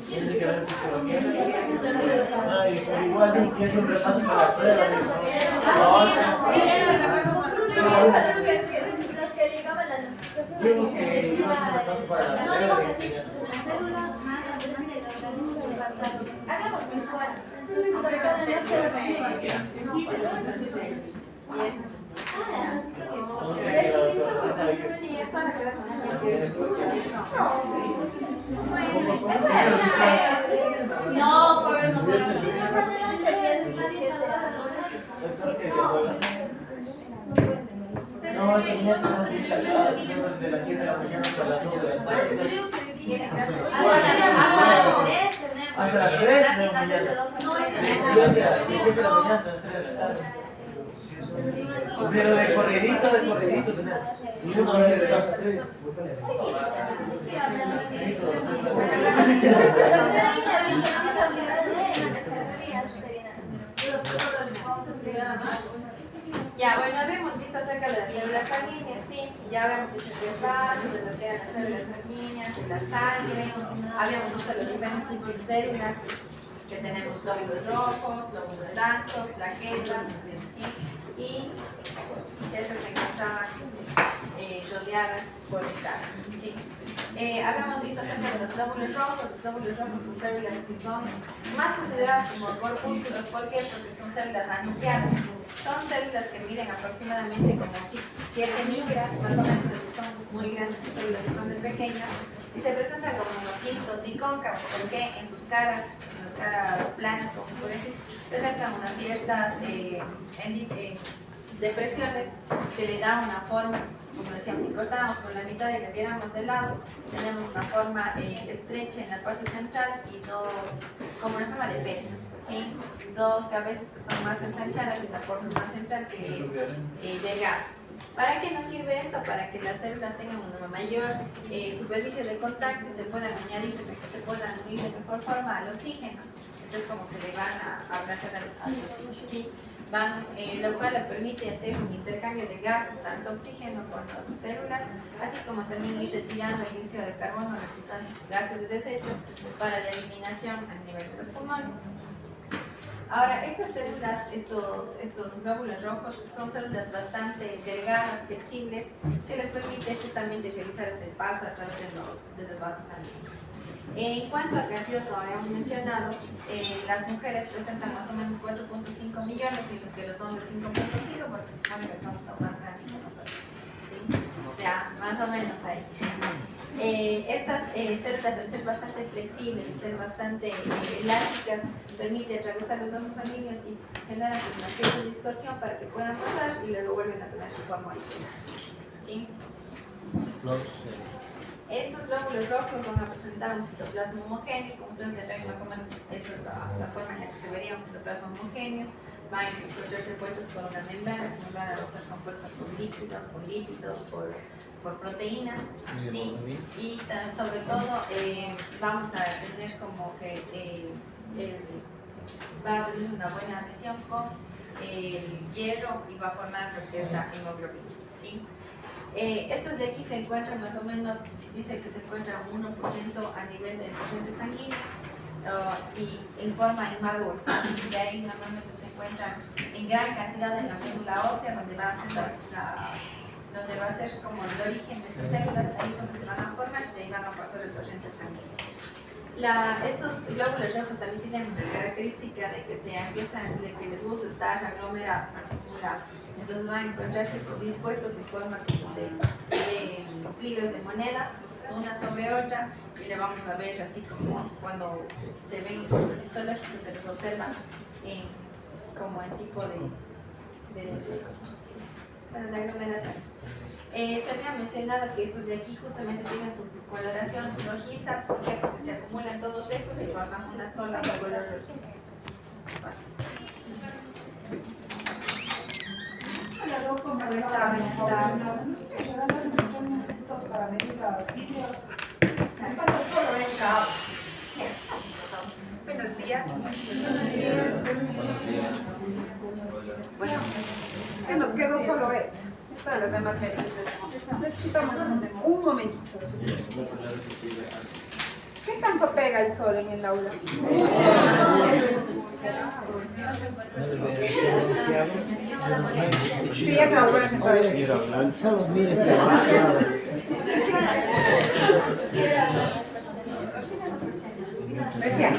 Tienes que ver igual tienes un repaso para la prueba. Los que llegaban las notificaciones. Digo que no es un repaso para la prueba. La célula más abundante del organismo es el Hagamos mejor. Sí, es para que las No, pero no puedo. Si no sale la teoría de las 7. Doctor, que no, es que no tenemos que charlar, desde las 7 de la mañana hasta las 2 de la tarde. Hasta las 3 de la mañana. De 7 de la mañana hasta las 3 de la tarde. Pero de corridito tenemos. Y una hora de descanso. Ya, bueno, habíamos visto acerca de las células sanguíneas, sí, ya habíamos hecho tres pasos de lo que eran las células sanguíneas, de la sangre, habíamos visto los diferentes tipos de células, que tenemos glóbulos rojos, glóbulos blancos, plaquetas, ¿sí? Y estas se encontraban rodeadas por el gas, ¿sí? Habíamos visto acerca de los glóbulos rojos son células que son más consideradas como corpúsculos, ¿por qué? Porque son células anucleares. Son células que miden aproximadamente como 7 micras, más o menos, son muy grandes, células bastante pequeñas, y se presentan como unos quistos bicóncavos, porque en sus caras planas, como se puede decir, presentan unas ciertas depresiones que le dan una forma, como decíamos, si cortáramos por la mitad y le diéramos de lado, tenemos una forma estrecha en la parte central y dos, como una forma de pez, ¿sí? Dos cabezas que son más ensanchadas y la forma más central que es delgada. ¿Para qué nos sirve esto? Para que las células tengan una mayor superficie de contacto y se puedan unir de mejor forma al oxígeno. Entonces como que le van a abrazar al oxígeno, ¿sí? Lo cual le permite hacer un intercambio de gases, tanto oxígeno con las células, así como también ir retirando el dióxido de carbono, las sustancias, gases de desecho, para la eliminación a nivel de los pulmones. Ahora, estas células, estos glóbulos rojos, son células bastante delgadas, flexibles, que les permite justamente realizar ese paso a través de los vasos sanguíneos. En cuanto a cantidad, como habíamos mencionado, las mujeres presentan más o menos 4.5 millones, mientras que los hombres 5.5, porque se supone que son más grandes que nosotros. ¿Sí? O sea, más o menos ahí. Estas células, al ser bastante flexibles y ser bastante elásticas, permite atravesar los vasos sanguíneos y generan una cierta distorsión para que puedan pasar y luego vuelven a tener su forma original. ¿Sí? Estos glóbulos rojos van a presentar un citoplasma homogéneo, como ustedes ya ven más o menos, esa es la forma en la que se vería un citoplasma homogéneo. Van a encontrarse envueltos por una membrana, esa membrana va a ser compuesta por lípidos, por proteínas, ¿sí? Y sobre todo vamos a tener como que va a tener una buena adhesión con el hierro y va a formar lo que es la hemoglobina, ¿sí? Estos de aquí se encuentran más o menos, dice que se encuentra un 1% a nivel del torrente sanguíneo y en forma inmadura. De ahí normalmente se encuentran en gran cantidad en la médula ósea, donde va a ser como el origen de estas células, ahí es donde se van a formar y de ahí van a pasar el torrente sanguíneo. Estos glóbulos rojos también tienen una característica de que les gusta estar aglomerados, acumulados. Entonces van a encontrarse dispuestos en forma de pliegues de monedas, una sobre otra, y le vamos a ver así como cuando se ven los histológicos, se les observa como el tipo de aglomeraciones. Se había mencionado que estos de aquí justamente tienen su coloración rojiza. ¿Por qué? Porque se acumulan todos estos y forman una sola color rojiza. Para medir los vídeos. Solo en cada. Bueno, Buenos días. Bueno, que nos quedó solo esta. Para las demás medidas. Les quitamos un momentito. ¿Qué tanto pega el sol en el aula? Sí, es la hora. Gracias.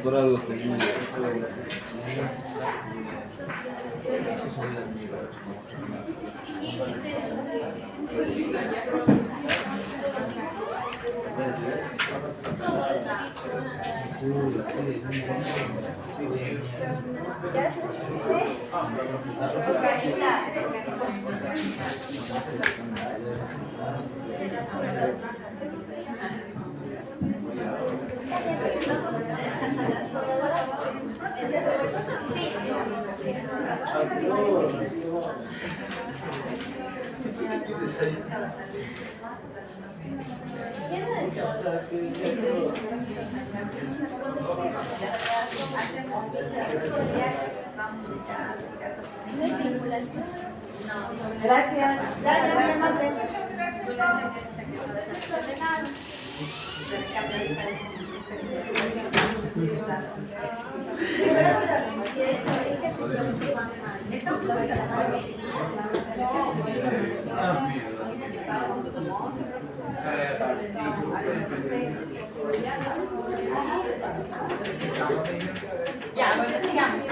Por algo tenía. Gracias. Ya, bueno, sigamos.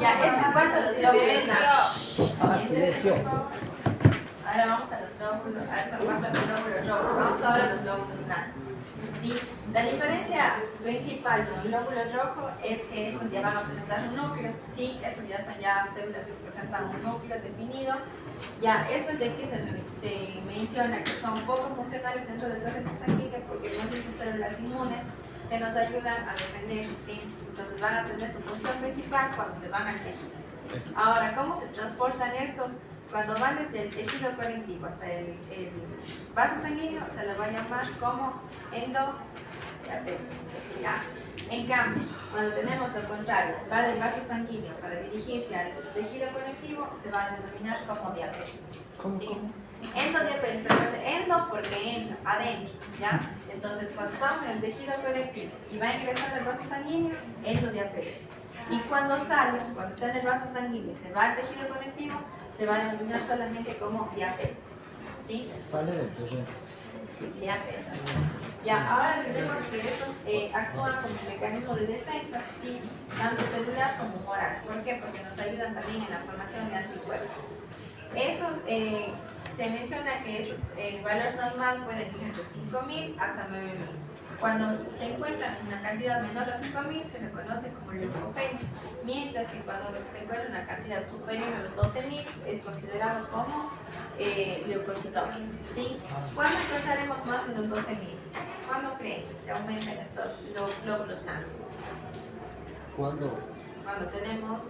Ya, es en cuanto a los lóbulos blancos. Silencio. Ahora vamos a los lóbulos, a esa parte de los lóbulos rojos. Vamos ahora a los lóbulos blancos. ¿Sí? La diferencia principal de un lóbulo rojo es que estos ya van a presentar un núcleo. ¿Sí? Estos ya son células que presentan un núcleo definido. Ya, estos de aquí se menciona que son poco funcionales dentro del torrente sanguíneo porque no tienen células inmunes que nos ayudan a defender, ¿sí? Entonces van a tener su función principal cuando se van al tejido. Ahora, ¿cómo se transportan estos? Cuando van desde el tejido conectivo hasta el vaso sanguíneo, se le va a llamar como endodiátesis, ¿ya? En cambio, cuando tenemos lo contrario, va del vaso sanguíneo para dirigirse al tejido conectivo, se va a denominar como diátesis. ¿Sí? Endodiátesis, endo porque entra, adentro, ¿ya? Entonces, cuando estamos en el tejido conectivo y va ingresando al vaso sanguíneo, endodiátesis. Y cuando sale, cuando está en el vaso sanguíneo y se va al tejido conectivo, se va a denominar solamente como diátesis. ¿Sí? Sale del tuyo. Diátesis. Ya, ahora tenemos que estos actúan como mecanismo de defensa, ¿sí? Tanto celular como humoral. ¿Por qué? Porque nos ayudan también en la formación de anticuerpos. Estos, se menciona que estos, el valor normal puede ir entre 5.000 hasta 9.000. Cuando se encuentra una cantidad menor a 5.000 se le conoce como leucopenia, mientras que cuando se encuentra una cantidad superior a los 12.000 es considerado como leucocitosis. ¿Sí? ¿Cuándo encontraremos más de los 12.000? ¿Cuándo creen que aumentan estos glóbulos blancos? ¿Cuándo? Cuando tenemos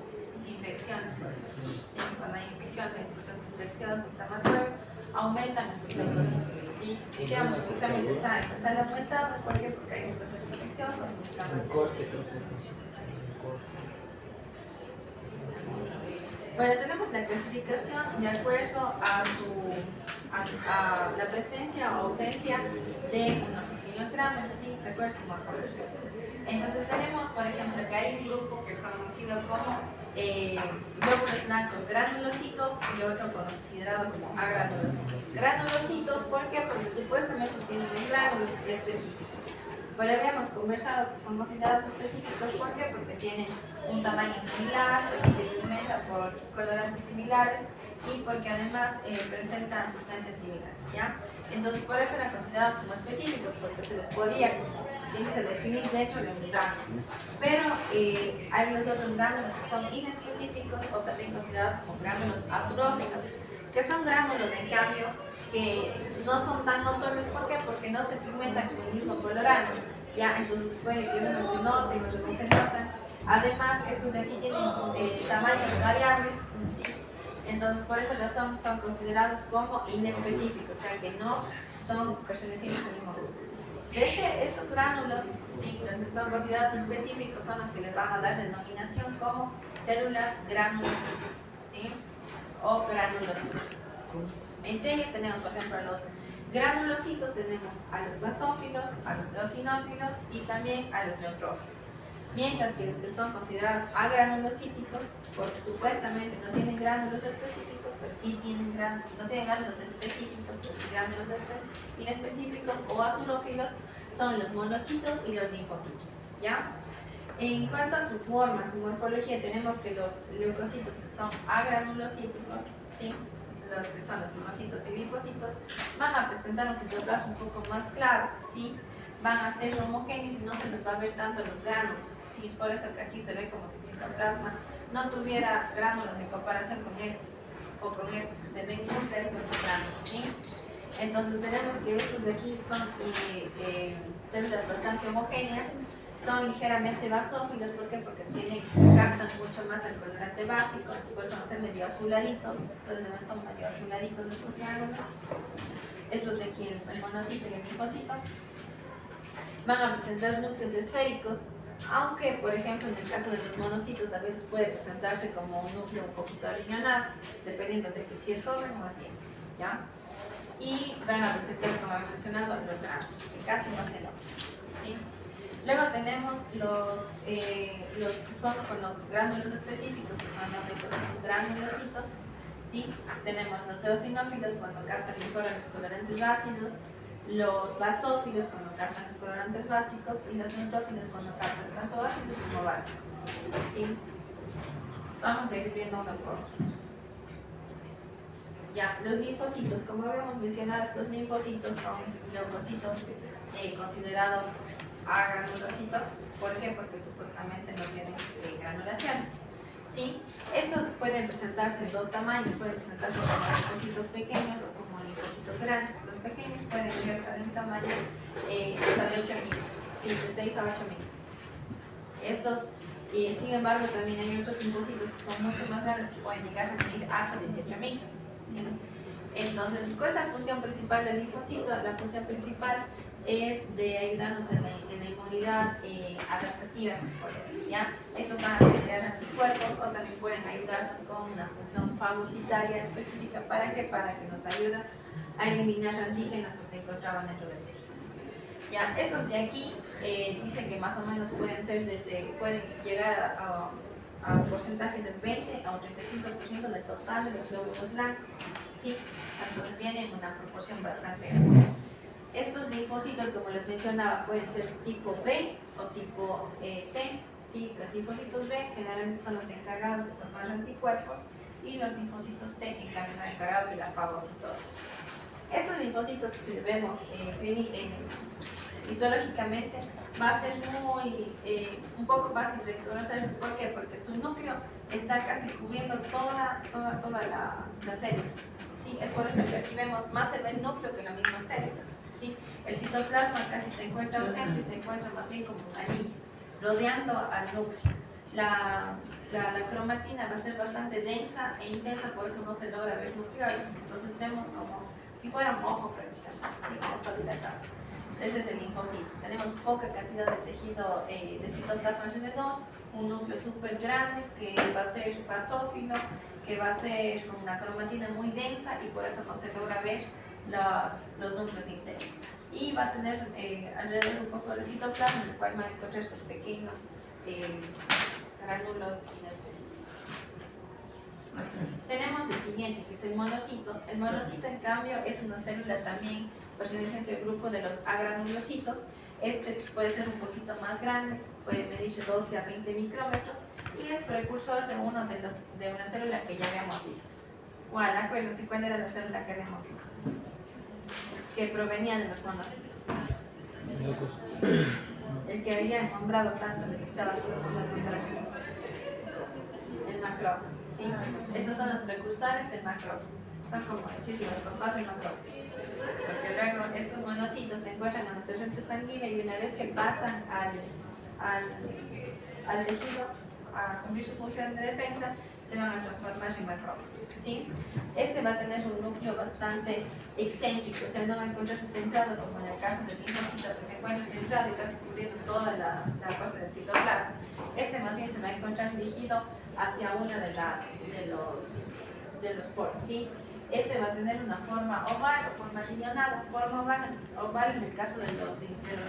infecciones, por ejemplo. ¿Sí? Cuando hay infecciones, hay procesos infecciosos, inflamatorios, aumentan nuestros glóbulos. ¿Sí? Si hacemos un examen de sale aumentado, ¿por qué? Porque hay un proceso infeccioso, El corte, creo que es así. Bueno, tenemos la clasificación de acuerdo a la presencia o ausencia de unos pequeños gránulos, ¿sí? Recuerda su morfología. Entonces tenemos, por ejemplo, que hay un grupo que es conocido como glóbulos blancos granulocitos y otro considerado como agranulocitos. Granulocitos, ¿por qué? Porque supuestamente tienen gránulos específicos. Pero habíamos conversado que son considerados específicos, ¿por qué? Porque tienen un tamaño similar, porque se pigmentan por colorantes similares y porque además presentan sustancias similares, ¿ya? Entonces por eso eran considerados como específicos, porque se les podía definir dentro de un gránulo. Pero hay los otros gránulos que son inespecíficos o también considerados como gránulos azurófilos, que son gránulos en cambio que no son tan notorios. ¿Por qué? Porque no se pigmentan con el mismo colorante, ¿ya? Entonces puede que unos se noten y otros no se notan. Además, estos de aquí tienen tamaños variables, ¿sí? Entonces por esa razón son considerados como inespecíficos, o sea que no son pertenecientes al mismo grupo. Estos gránulos, ¿sí? Los que son considerados específicos son los que les van a dar denominación como células granulocitas, ¿sí? O granulocitos. Entre ellos tenemos, por ejemplo, a los granulocitos, tenemos a los basófilos, a los eosinófilos y también a los neutrófilos. Mientras que los que son considerados agranulocíticos, porque supuestamente no tienen gránulos específicos, pero sí tienen gránulos, no tienen gránulos específicos, pero sí gránulos inespecíficos o azurófilos, son los monocitos y los linfocitos, ¿ya? En cuanto a su forma, su morfología, tenemos que los leucocitos, que son agranulocíticos, ¿sí? Los que son los monocitos y linfocitos, van a presentar un citoplasma un poco más claro, ¿sí? Van a ser homogéneos y no se les va a ver tanto los gránulos, ¿sí? Es por eso que aquí se ve como si el citoplasma no tuviera gránulos en comparación con estos, o con estos que se ven muy claritos los gránulos, ¿sí? Entonces tenemos que estos de aquí son células bastante homogéneas, son ligeramente basófilos. ¿Por qué? Porque captan mucho más el colorante básico, por eso van a ser medio azuladitos. Estos también son medio azuladitos estos gránulos. Estos de aquí, el monocito y el linfocito, van a presentar núcleos esféricos, aunque por ejemplo en el caso de los monocitos a veces puede presentarse como un núcleo un poquito ariñonado, dependiendo de que si es joven o es viejo, ¿ya? Y van a presentar, como he mencionado, los gránulos, que casi no se notan, ¿sí? Luego tenemos los que son con los gránulos específicos, que son los granulocitos, ¿sí? Tenemos los eosinófilos cuando captan y mejoran los colorantes ácidos, los basófilos cuando captan los colorantes básicos y los neutrófilos cuando captan tanto ácidos como básicos, ¿sí? Vamos a ir viendo uno por uno. Ya, los linfocitos, como habíamos mencionado, estos linfocitos son leucocitos considerados agranulocitos. ¿Por qué? Porque supuestamente no tienen granulaciones, ¿sí? Estos pueden presentarse en dos tamaños, pueden presentarse como linfocitos pequeños o como linfocitos grandes. Los pequeños pueden llegar a un tamaño hasta de 8 micras, ¿sí? De 6 a 8 micras. Estos, sin embargo, también hay otros linfocitos que son mucho más grandes que pueden llegar a medir hasta 18 micras, ¿sí? Entonces, ¿cuál es la función principal del linfocito? La función principal es de ayudarnos en la inmunidad adaptativa, por decir, ¿ya? Estos van a generar anticuerpos o también pueden ayudarnos con una función fagocitaria específica. ¿Para qué? Para que nos ayude a eliminar antígenos que se encontraban dentro del tejido. Ya, estos de aquí dicen que más o menos pueden llegar a un porcentaje del 20 a un 35% del total de los glóbulos blancos, ¿sí? Entonces vienen en una proporción bastante grande. Estos linfocitos, como les mencionaba, pueden ser tipo B o tipo T, ¿sí? Los linfocitos B generalmente son los encargados de formar anticuerpos y los linfocitos T en cambio son encargados de la fagocitosis. Estos linfocitos que vemos histológicamente va a ser un poco fácil de reconocer. ¿Por qué? Porque su núcleo está casi cubriendo toda la célula, ¿sí? Es por eso que aquí vemos más se ve el núcleo que la misma célula, ¿sí? El citoplasma casi se encuentra ausente y se encuentra más bien como un anillo rodeando al núcleo. La cromatina va a ser bastante densa e intensa, por eso no se logra ver nucleares. Entonces vemos como si fuera un ojo prácticamente, ¿sí? Ojo dilatado. Ese es el linfocito. Tenemos poca cantidad de tejido de citoplasma alrededor, un núcleo súper grande que va a ser basófilo, que va a ser con una cromatina muy densa y por eso no se logra ver los núcleos internos. Y va a tener alrededor un poco de citoplasma, en el cual van a encontrar esos pequeños gránulos inespecíficos. siguiente, que es el monocito. El monocito, en cambio, es una célula también perteneciente al grupo de los agranulocitos. Este puede ser un poquito más grande, puede medir de 12 a 20 micrómetros y es precursor de una célula que ya habíamos visto. ¿Cuál? Acuérdense, ¿cuál era la célula que habíamos visto? Que provenía de los monocitos. El que había nombrado tanto, le escuchaba todo el mundo nombrar eso. El macrófago, ¿sí? Estos son los precursores del macrófago. Son como decir los papás del macrófago. Porque luego estos monocitos se encuentran en el torrente sanguíneo y una vez que pasan al tejido a cumplir su función de defensa, se van a transformar en macrófagos, ¿sí? Este va a tener un núcleo bastante excéntrico, o sea, no va a encontrarse centrado como en el caso del linfocito, que se encuentra centrado y casi cubriendo toda la parte del citoplasma. Este más bien se va a encontrar dirigido hacia una de los poros, ¿sí? Este va a tener una forma oval o forma riñonada, forma oval en el caso de los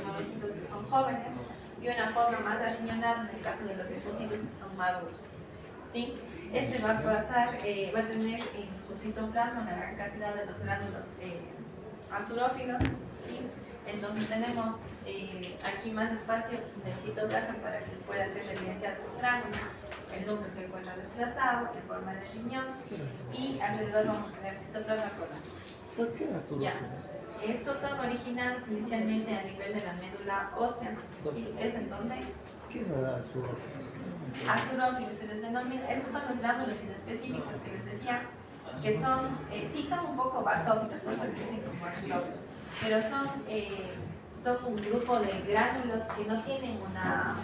monocitos que son jóvenes y una forma más arriñonada en el caso de los linfocitos que son maduros, ¿sí? Este va a tener en su citoplasma una gran cantidad de los gránulos azurófilos, ¿sí? Entonces tenemos aquí más espacio del citoplasma para que pueda ser evidenciado su gránulo. El núcleo se encuentra desplazado en forma de riñón y alrededor vamos a tener citoplasma colónico. ¿Por qué azurófilos? Estos son originados inicialmente a nivel de la médula ósea. ¿Sí? ¿Es en dónde? ¿Qué es azurófilos? Azurófilos se les denomina. Estos son los gránulos inespecíficos que les decía, que son, sí son un poco basófilos, por eso les dicen como azurófilos, pero son un grupo de gránulos que no tienen una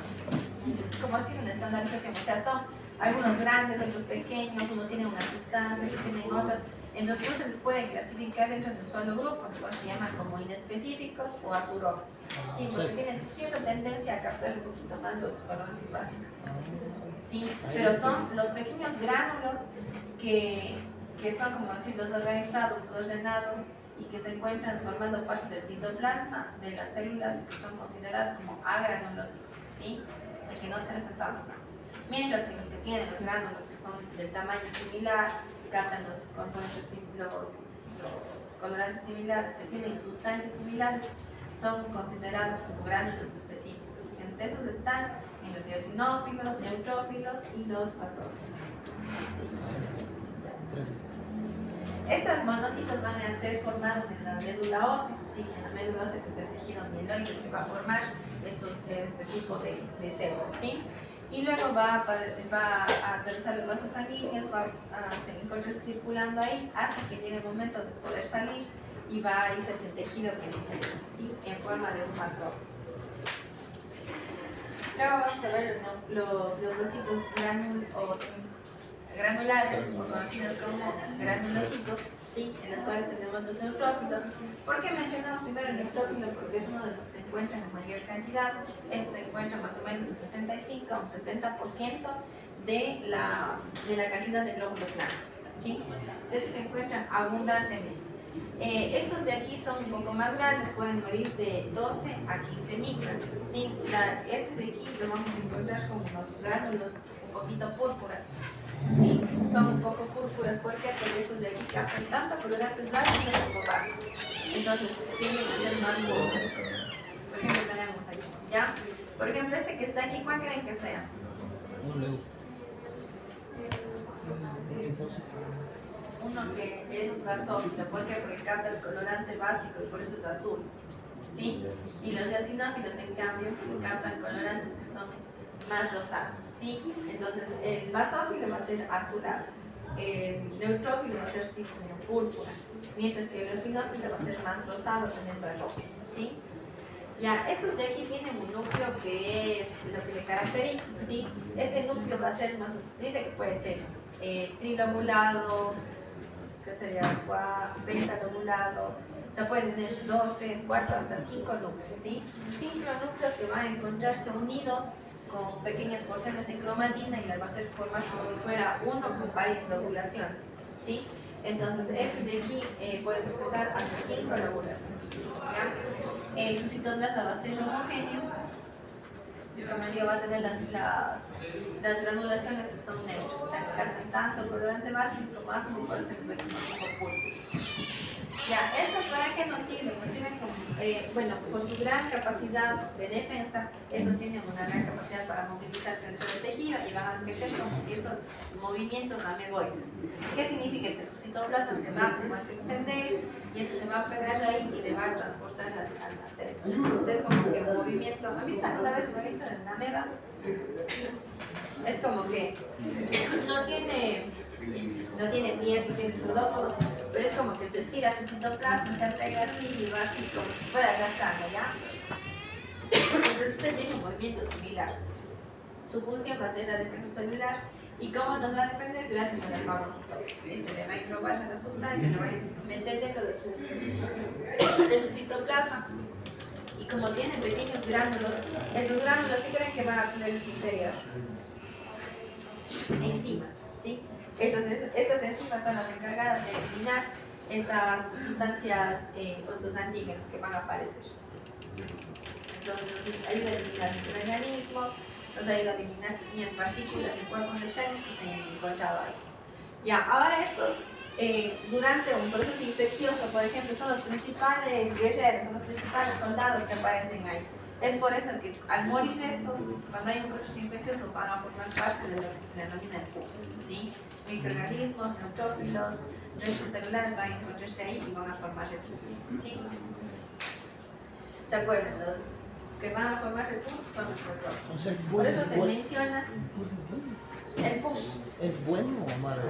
estandarización, o sea, son algunos grandes, otros pequeños, unos tienen una sustancia, otros tienen otras, entonces no se les puede clasificar dentro de un solo grupo, entonces se llaman como inespecíficos o azurófilos, sí, porque tienen cierta tendencia a captar un poquito más los colorantes básicos, sí, pero son los pequeños gránulos que son, como decir, desorganizados, ordenados, y que se encuentran formando parte del citoplasma de las células que son consideradas como agranulocitos, ¿sí? O sea, que no presentamos nada. Mientras que los que tienen los gránulos que son del tamaño similar, captan los componentes, los colorantes similares, que tienen sustancias similares, son considerados como gránulos específicos. Entonces esos están en los eosinófilos, neutrófilos y los basófilos. ¿Sí? Estos monocitos van a ser formados en la médula ósea, ¿sí? En la médula ósea, que es el tejido mieloide que va a formar este tipo de células, ¿sí? Y luego va a atravesar los vasos sanguíneos, va a encontrarse circulando ahí hasta que llegue el momento de poder salir y va a irse hacia el tejido que necesita, ¿sí? En forma de un macrófago. Luego vamos a ver los leucocitos granulares, o conocidos como granulocitos, ¿sí? En los cuales tenemos los neutrófilos. ¿Por qué mencionamos primero el neutrófilo? Porque es uno de los que se encuentra en mayor cantidad. Este se encuentra más o menos en 65 a un 70% de la cantidad de glóbulos blancos, ¿sí? Entonces se encuentran abundantemente. Estos de aquí son un poco más grandes, pueden medir de 12 a 15 micras, ¿sí? Este de aquí lo vamos a encontrar con unos gránulos un poquito púrpuras. Sí, son un poco púrpuras porque esos de aquí captan tanto colorantes básicos como básicos. Entonces tienden a ser más púrpuras. Por ejemplo, tenemos aquí, ¿ya? Por ejemplo, este que está aquí, ¿cuál creen que sea? Un leuco. Uno que es basófilo, ¿por qué? Porque capta el colorante básico y por eso es azul, ¿sí? Y los eosinófilos, en cambio, captan colorantes que son más rosados, ¿sí? Entonces, el basófilo va a ser azulado, el neutrófilo va a ser tipo púrpura, mientras que el eosinófilo va a ser más rosado, teniendo el rojo, ¿sí? Ya, estos de aquí tienen un núcleo que es lo que le caracteriza, ¿sí? Ese núcleo va a ser más, dice que puede ser trilobulado, que sería pentalobulado, o sea, puede tener 2, 3, 4, hasta 5 núcleos, ¿sí? 5 núcleos que van a encontrarse unidos con pequeñas porciones de cromatina y las va a hacer formar como si fuera uno con varias lobulaciones, ¿sí? Entonces, este de aquí puede presentar hasta 5 lobulaciones, ¿ya? Su citoplasma va a ser homogéneo, como digo, va a tener las granulaciones que son neutras, o sea, que captan tanto colorante básico como ácido, por eso se convierte en un púrpura. Ya, ¿estos para qué nos sirven? Nos sirven como, bueno, por su gran capacidad de defensa, estos tienen una gran capacidad para movilizarse dentro del tejido y van a crecer como ciertos movimientos ameboides. ¿Qué significa? Que su citoplasma se va como a extender y eso se va a pegar ahí y le va a transportar al cerebro. Entonces, como que el movimiento, ¿han visto alguna vez el movimiento de la ameba? Es como que no tiene pies, no tiene pseudópodos, pero es como que se estira su citoplasma, se pega así y va así como si fuera arrastrando, ¿ya? Entonces usted tiene un movimiento similar. Su función va a ser la defensa celular. ¿Y cómo nos va a defender? Gracias a la fagocitosis. Le va a introbar la sustancia, le va a meter dentro de su citoplasma. Y como tienen pequeños gránulos, esos gránulos, ¿qué creen que van a tener en su interior? Enzimas, ¿sí? Entonces, estas enzimas son las encargadas de eliminar estas sustancias o estos antígenos que van a aparecer. Entonces, nos ayuda a eliminar el organismo, nos ayuda a eliminar pequeñas partículas y cuerpos extraños que se hayan encontrado ahí. Ya, ahora estos, durante un proceso infeccioso, por ejemplo, son los principales guerreros, son los principales soldados que aparecen ahí. Es por eso que al morir estos, cuando hay un proceso infeccioso, van a formar parte de lo que se denomina el pus, ¿sí? Microorganismos, neutrófilos, restos celulares van a encontrarse ahí y van a formar el pus, ¿sí? ¿Se acuerdan? Los que van a formar el pus son los neutrófilos. O sea, Por eso se menciona el pus. ¿Es bueno o malo?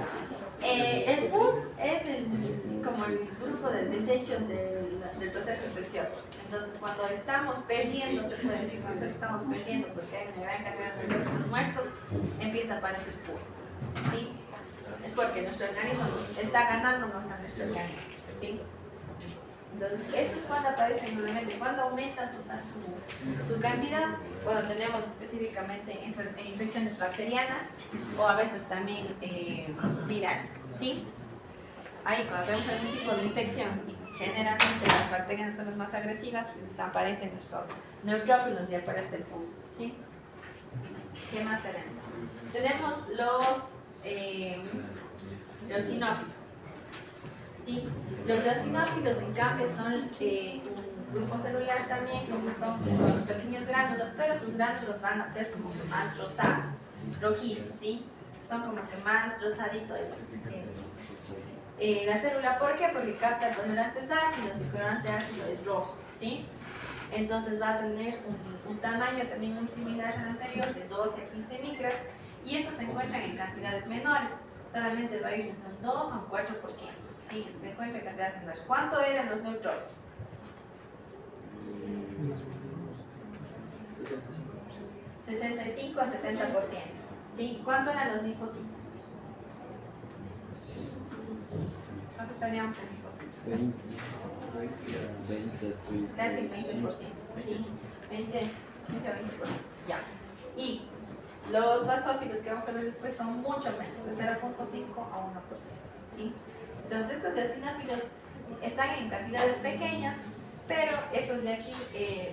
El pus es como el grupo de desechos del proceso infeccioso. Entonces, cuando estamos perdiendo, se puede decir, cuando estamos perdiendo, porque hay una gran cantidad de organismos muertos, empieza a aparecer pus, ¿sí? Es porque nuestro organismo está ganándonos a nuestro organismo, ¿sí? Entonces, esto es cuando aparecen los elementos, cuando aumenta su cantidad, cuando tenemos específicamente infecciones bacterianas o a veces también virales, ¿sí? Ahí cuando tenemos algún tipo de infección, y generalmente las bacterias son las más agresivas, desaparecen estos neutrófilos y aparece el pus, ¿sí? ¿Qué más tenemos? Tenemos los eosinófilos. ¿Sí? Los eosinófilos, en cambio, son un grupo celular también, como son los pequeños gránulos, pero sus gránulos van a ser como que más rosados, rojizos, ¿sí? Son como que más rosadito la célula. ¿Por qué? Porque capta colorantes ácidos y el colorante ácido es rojo, ¿sí? Entonces va a tener un tamaño también muy similar al anterior, de 12 a 15 micras, y estos se encuentran en cantidades menores, solamente va a ir desde un 2 a un 4%. Sí, se encuentra en cantidades menores. ¿Cuánto eran los neutrófilos? 65 a 70%. ¿Sí? ¿Cuánto eran los linfocitos? ¿Cuánto teníamos en linfocitos? 20. Casi 20%. ¿Sí? 15 a 20%. Ya. Y los basófilos que vamos a ver después son mucho menos, de 0.5 a 1%. ¿Sí? Entonces estos eosinófilos están en cantidades pequeñas, pero estos de aquí,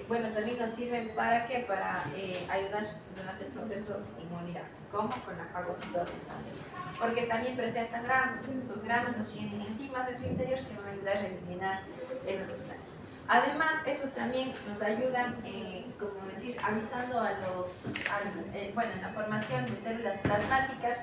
bueno, también nos sirven para ¿qué? Para ayudar durante el proceso inmunidad, como con la fagocitosis también, porque también presentan gránulos. Esos gránulos tienen enzimas en su interior que van a ayudar a eliminar esas sustancias. Además, estos también nos ayudan, como decir, avisando a bueno, en la formación de células plasmáticas.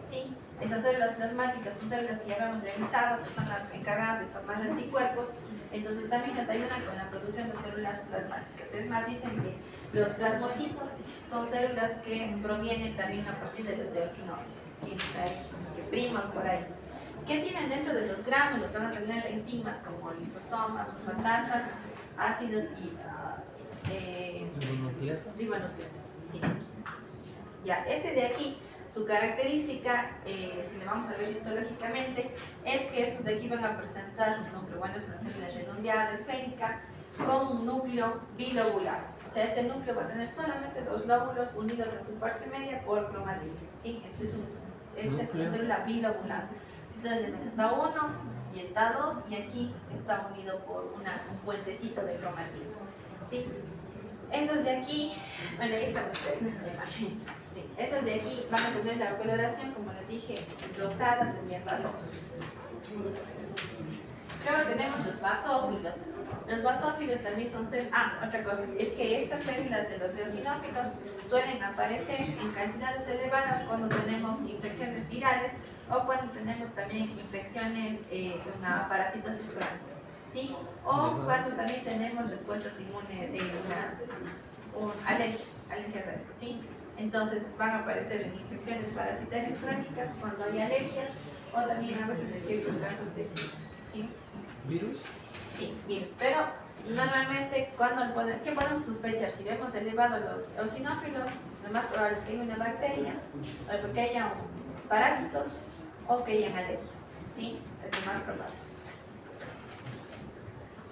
Sí, esas células plasmáticas son células que ya habíamos revisado, que son las encargadas de formar anticuerpos, entonces también nos ayudan con la producción de células plasmáticas. Es más, dicen que los plasmocitos son células que provienen también a partir de los eosinófilos, ¿sí? Hay primos por ahí. ¿Qué tienen dentro de los gránulos? Van a tener enzimas como lisosomas, sulfatasas, ácidos y ribonucleasas. Sí. Ya, este de aquí, su característica, si le vamos a ver histológicamente, es que estos de aquí van a presentar un núcleo, bueno, es una célula redondeada, esférica, con un núcleo bilobular. O sea, este núcleo va a tener solamente dos lóbulos unidos en su parte media por cromatina. ¿Sí? Esta es una célula bilobular. Si ustedes ven, está 1 y está 2, y aquí está unido por un puentecito de cromatina. ¿Sí? Estos de aquí, bueno, ahí están ustedes en la imagen. Sí, estos de aquí van a tener la coloración, como les dije, rosada, tendiendo a rojo. Luego tenemos los basófilos. Los basófilos también son células. Otra cosa, es que estas células de los eosinófilos suelen aparecer en cantidades elevadas cuando tenemos infecciones virales o cuando tenemos también infecciones, una parasitosis crónica, ¿sí? O cuando también tenemos respuestas inmunes, alergias a esto, ¿sí? Entonces van a aparecer en infecciones parasitarias crónicas cuando hay alergias o también a veces en ciertos casos de virus, ¿sí? ¿Virus? Sí, virus. Pero normalmente, ¿qué podemos sospechar? Si vemos elevados los eosinófilos, lo más probable es que haya una bacteria, o que haya parásitos o que haya alergias, ¿sí? Es lo más probable.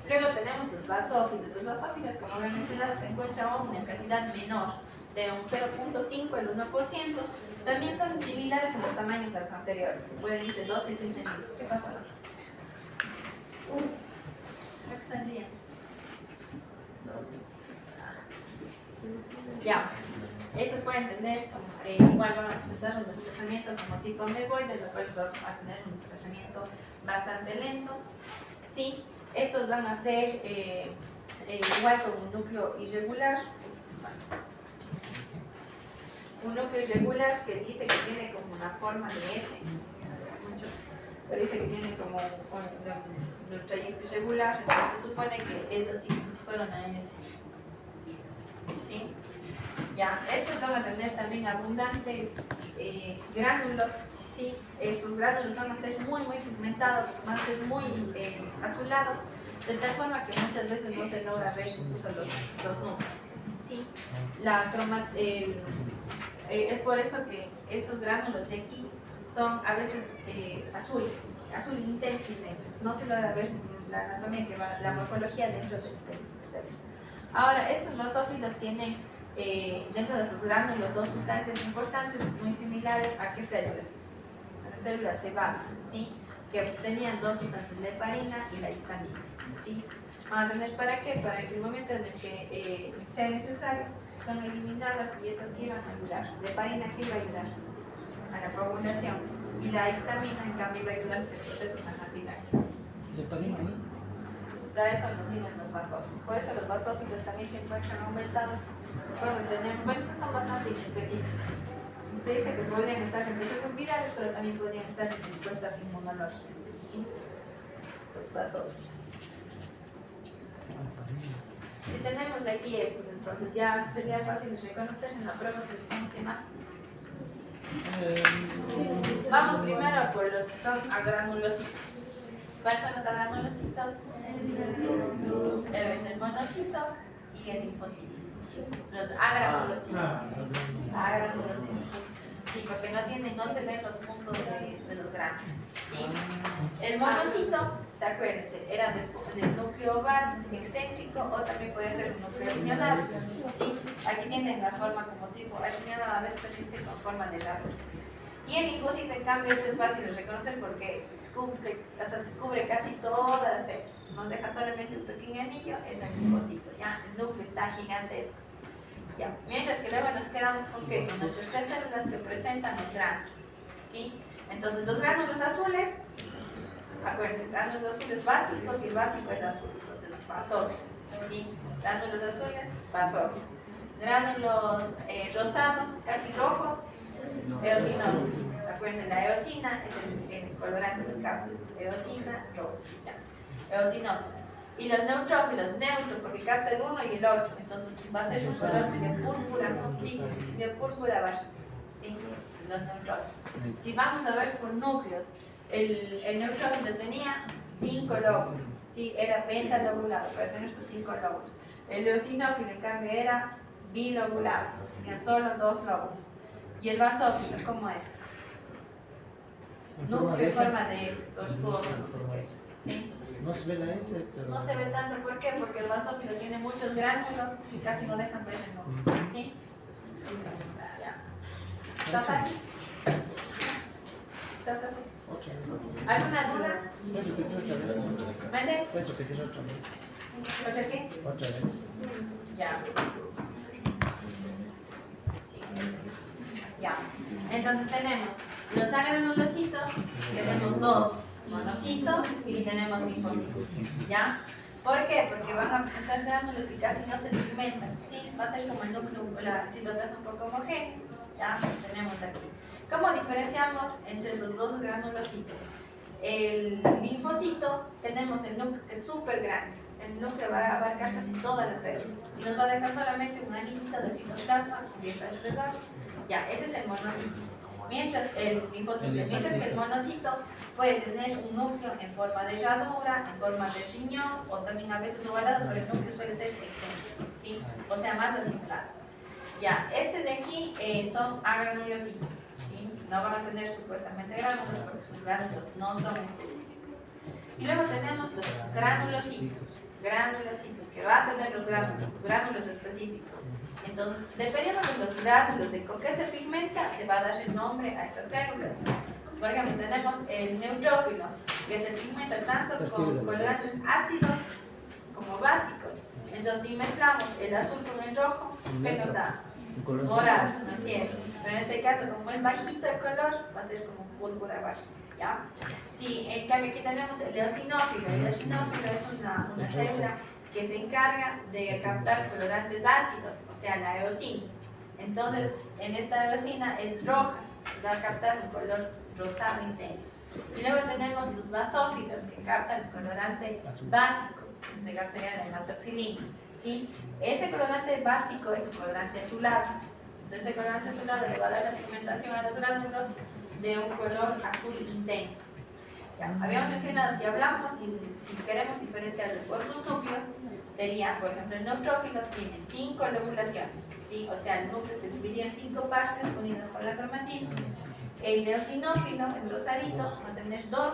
Luego tenemos los basófilos. Los basófilos, como lo he mencionado, se encuentran aún en cantidad menor, de un 0.5 al 1%. También son similares en los tamaños a los anteriores, que pueden ir de 12 y 15 mililitros. ¿Qué pasa? Creo que están riendo. Ya, estos pueden tener, igual van a presentar un desplazamiento como tipo ameboide, lo cual va a tener un desplazamiento bastante lento. Sí, estos van a ser igual con un núcleo irregular. Un núcleo irregular que dice que tiene como una forma de S, pero dice que tiene como un trayecto irregular, entonces se supone que es así como si fuera una S. ¿Sí? Ya, estos van a tener también abundantes gránulos, ¿sí? Estos gránulos van a ser muy pigmentados, van a ser muy azulados, de tal forma que muchas veces no se logra ver incluso los números, ¿sí? Es por eso que estos gránulos de aquí son a veces azul intenso, no se logra ver la anatomía, la morfología dentro de los células. Ahora, estos basófilos tienen dentro de sus gránulos dos sustancias importantes muy similares a qué células, a las células cebadas, ¿sí? Que tenían dos sustancias, la heparina y la histamina, ¿sí? Van a tener para qué, para que el momento en el que sea necesario son eliminadas y estas que iban a ayudar. La heparina que iba a ayudar a la coagulación y la histamina en cambio iba a ayudar a los procesos anafilácticos. ¿Le parece ahí? Eso nos sirven los basófilos. Por eso los basófilos también se encuentran aumentados. Bueno, estos son bastante inespecíficos. Se dice que podrían estar en procesos virales, pero también podrían estar en respuestas inmunológicas, ¿sí? Estos basófilos. Si tenemos de aquí estos, entonces ya sería fácil de reconocer en la prueba si tenemos imagen. Vamos primero por los que son agranulocitos. ¿Cuáles son los agranulocitos? El monocito y el linfocito. Los agranulocitos. Sí, porque no se ven los puntos de los granos. ¿Sí? El monocito, ¿se acuérdense? Era del núcleo oval excéntrico o también puede ser un núcleo riñonal. ¿Sí? Aquí tienen la forma como tipo riñonal, a veces se dice con forma de lápiz. Y el linfocito, en cambio, este es fácil de reconocer porque se cubre casi toda la célula. Nos deja solamente un pequeño anillo, es el linfocito. ¿Ya? El núcleo está gigantesco. Ya. Mientras que luego nos quedamos con ¿qué? Con nuestras tres células que presentan los gránulos, ¿sí? Entonces los gránulos azules, acuérdense, gránulos azules básicos y el básico es azul, entonces basófilos, ¿sí? Gránulos azules, basófilos. Gránulos rosados, casi rojos, eosinófilos. Acuérdense, la eosina es el colorante del campo, eosina rojo, ya. Eosinófilos. Y los neutrófilos, neutro, porque capta el uno y el otro, entonces va a ser un color de púrpura, ¿sí? De púrpura bajita, ¿sí? Los neutrófilos. Si vamos a ver por núcleos, el neutrófilo tenía 5 lóbulos, ¿sí? Era pentalobulado, pero tenía estos 5 lóbulos. El eosinófilo, en cambio, era bilobulado, tenía solo 2 lóbulos. Y el basófilo, ¿cómo era? Núcleo en forma de S, 2 poros, ¿sí? No se ve la S, pero... No se ve tanto, ¿por qué? Porque el basófilo tiene muchos gránulos y casi no dejan ver el núcleo, ¿sí? Ya. ¿Está fácil? ¿Está fácil? ¿Alguna duda? ¿Puedes repetir otra vez? ¿Mande? ¿Puedes repetir otra vez? ¿Otra qué? Otra vez. Ya. Sí. Ya. Entonces tenemos los agranulocitos, tenemos dos monocitos y tenemos linfocitos. ¿Ya? ¿Por qué? Porque van a presentar gránulos que casi no se pigmentan. ¿Sí? Va a ser como el núcleo, el citoplasma un poco homogéneo. ¿Ya? Tenemos aquí. ¿Cómo diferenciamos entre esos dos granulocitos? El linfocito, tenemos el núcleo que es súper grande. El núcleo va a abarcar casi toda la célula y nos va a dejar solamente una anillita de citoplasma cubierta de plasma. Ya, ese es el monocito. Mientras el linfocito, mientras que el monocito puede tener un núcleo en forma de herradura, en forma de riñón o también a veces ovalado, pero el núcleo suele ser excéntrico, ¿sí? O sea, más desinflado. Ya, este de aquí son agranulocitos, ¿sí? No van a tener supuestamente gránulos porque sus gránulos no son específicos. Y luego tenemos los granulocitos, que va a tener los gránulos específicos. Entonces, dependiendo de los gránulos de con qué se pigmenta, se va a dar el nombre a estas células. Por ejemplo, tenemos el neutrófilo, que se pigmenta tanto con colorantes ácidos como básicos. Entonces, si mezclamos el azul con el rojo, ¿qué nos da? Morado, ¿no es cierto? Pero en este caso, como es bajito el color, va a ser como púrpura baja, ¿ya? Si en cambio aquí tenemos el eosinófilo es una célula que se encarga de captar colorantes ácidos, o sea, la eosina. Entonces, en esta eosina es roja, va a captar un color rosado intenso. Y luego tenemos los basófilos que captan el colorante básico, en este caso sería la hematoxilina, ¿sí? Ese colorante básico es un colorante azulado. Entonces, ese colorante azulado le va a dar la pigmentación a los gránulos de un color azul intenso. Ya, habíamos mencionado, si queremos diferenciarlo por sus núcleos, sería, por ejemplo, el neutrófilo tiene 5 lobulaciones, ¿sí? O sea, el núcleo se dividía en 5 partes unidas por la cromatina. El eosinófilo, el rosadito, va a tener 2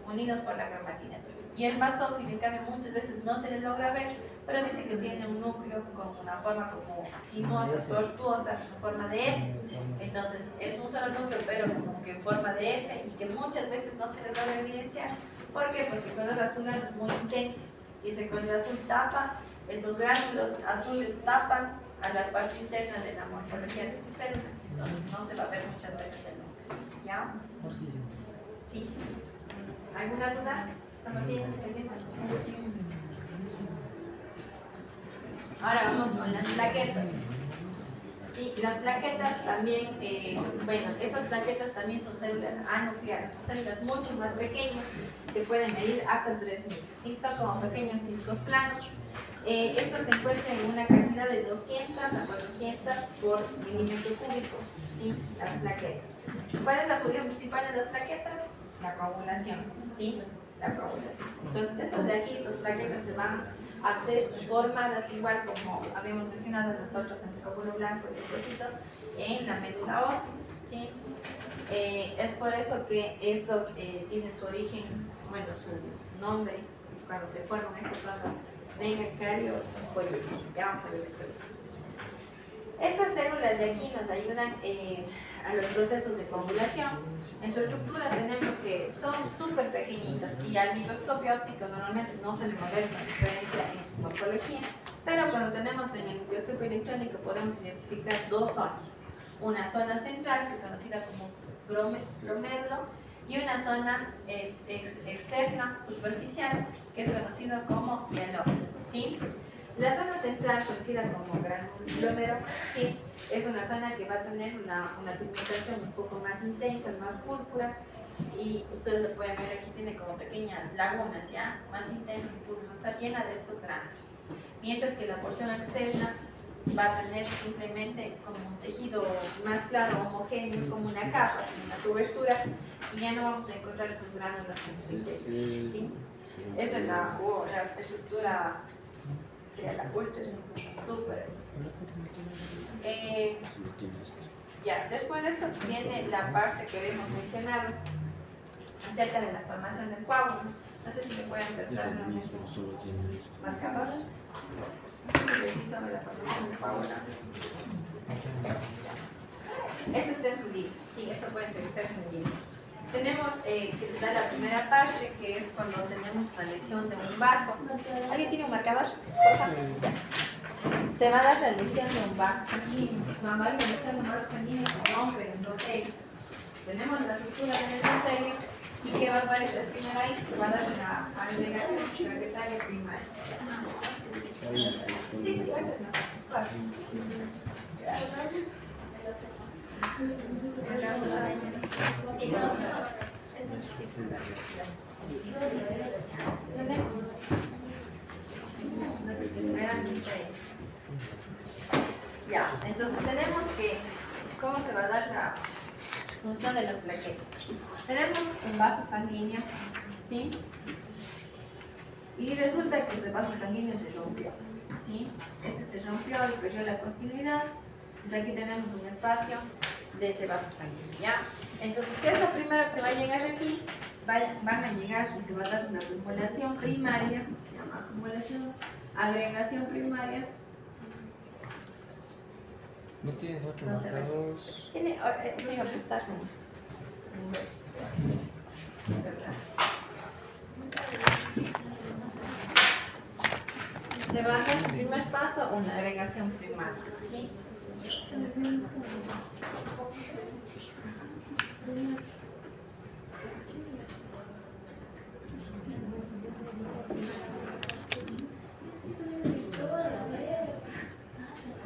unidos por la cromatina. Y el basófilo, en cambio, muchas veces no se le logra ver, pero dice que tiene un núcleo con una forma como sinuosa, tortuosa, en forma de S. Entonces, es un solo núcleo, pero como que en forma de S, y que muchas veces no se le logra evidenciar. ¿Por qué? Porque el color azulado es muy intenso, y ese color azul tapa, estos gránulos azules tapan a la parte interna de la morfología de esta célula. Entonces, no se va a ver muchas veces el núcleo. ¿Ya? ¿Sí? ¿Alguna duda? ¿Estamos bien? Ahora vamos con las plaquetas. Sí, las plaquetas también, bueno, estas plaquetas también son células anucleares, son células mucho más pequeñas que pueden medir hasta 3000. ¿Sí? Son como pequeños discos planos. Estos se encuentran en una cantidad de 200 a 400 por milímetro cúbico. ¿Sí? Las plaquetas. ¿Cuál es la función principal de las plaquetas? La coagulación. ¿Sí? La coagulación. Entonces, estas de aquí, estas plaquetas se van a ser formadas igual como habíamos mencionado nosotros en el coágulo blanco y leucocitos en la médula ósea, ¿sí? Es por eso que estos tienen su origen, bueno, su nombre, cuando se forman estas son las megacariopoiesis. Ya vamos a ver después. Estas células de aquí nos ayudan a los procesos de coagulación. En su estructura tenemos que son súper pequeñitas y al microscopio óptico normalmente no se le modela la diferencia en su morfología, pero cuando tenemos en el microscopio electrónico podemos identificar 2 zonas. Una zona central, que es conocida como glomérulo, y una zona externa, superficial, que es conocida como hialoma, ¿sí? La zona central, conocida como granulómero, ¿sí? Es una zona que va a tener una pigmentación un poco más intensa, más púrpura, y ustedes lo pueden ver aquí, tiene como pequeñas lagunas, ¿ya? Más intensas y púrpuras, está llena de estos gránulos. Mientras que la porción externa va a tener simplemente como un tejido más claro, homogéneo, como una capa, una cobertura, y ya no vamos a encontrar esos gránulos en su interior, ¿sí? Esa es la estructura. La cultura súper. Ya, después de esto viene la parte que habíamos mencionado acerca de la formación del coágulo. No sé si me pueden prestar nuevamente un marcador. Sobre la formación del coágulo. Eso está en su libro. Sí, esto pueden revisar en su libro. tenemos que se da la primera parte, que es cuando tenemos una lesión de un vaso. ¿Alguien tiene un marcador? Por favor. Ya. Se va a dar la lesión de un vaso sanguíneo. Cuando hay una lesión de un vaso sanguíneo, se rompe el endotélio. Tenemos la ruptura del endotélio. ¿Y qué va a aparecer primero ahí? Se va a dar una agregación plaquetaria primaria. Sí, sí, claro. Ya, entonces tenemos que, ¿cómo se va a dar la función de las plaquetas? Tenemos un vaso sanguíneo, ¿sí? Y resulta que este vaso sanguíneo se rompió, ¿sí? Este se rompió y perdió la continuidad. Entonces aquí tenemos un espacio de ese vaso sanguíneo, ¿ya? Entonces, ¿qué es lo primero que va a llegar aquí? Van a llegar y se va a dar una acumulación primaria, se llama acumulación, agregación primaria. ¿No tienes otro No se ve. marcador? Me iba a prestar Se va a dar el primer paso, una agregación primaria, ¿sí?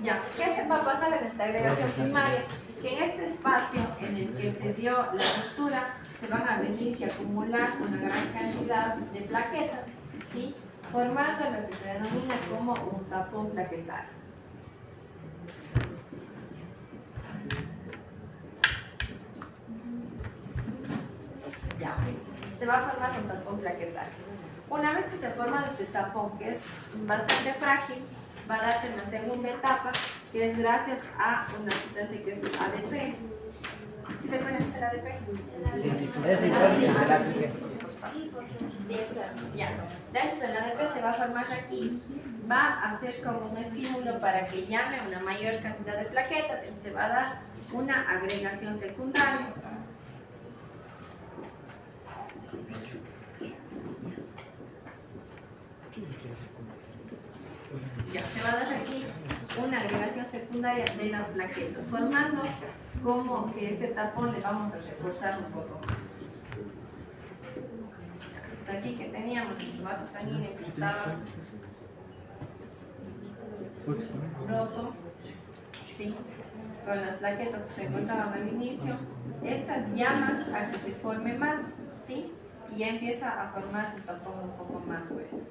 Ya, ¿qué se va a pasar en esta agregación primaria? Que en este espacio en el que se dio la ruptura se van a venir y acumular una gran cantidad de plaquetas, ¿sí? Formando lo que se denomina como un tapón plaquetario. Ya, se va a formar un tapón plaquetario. Una vez que se ha formado este tapón, que es bastante frágil, va a darse en la segunda etapa, que es gracias a una sustancia que es el ADP. ¿Sí recuerdan qué es el ADP? Sí, es hipólisis del ATP. Ya. Gracias al ADP se va a formar aquí, va a ser como un estímulo para que llame a una mayor cantidad de plaquetas y se va a dar una agregación secundaria. Ya, se va a dar aquí una agregación secundaria de las plaquetas, formando como que este tapón le vamos a reforzar un poco. Es aquí que teníamos nuestro vaso sanguíneo que estaba roto, ¿sí? Con las plaquetas que se encontraban al inicio. Estas llaman a que se forme más, ¿sí? Y ya empieza a formar un tapón un poco más grueso.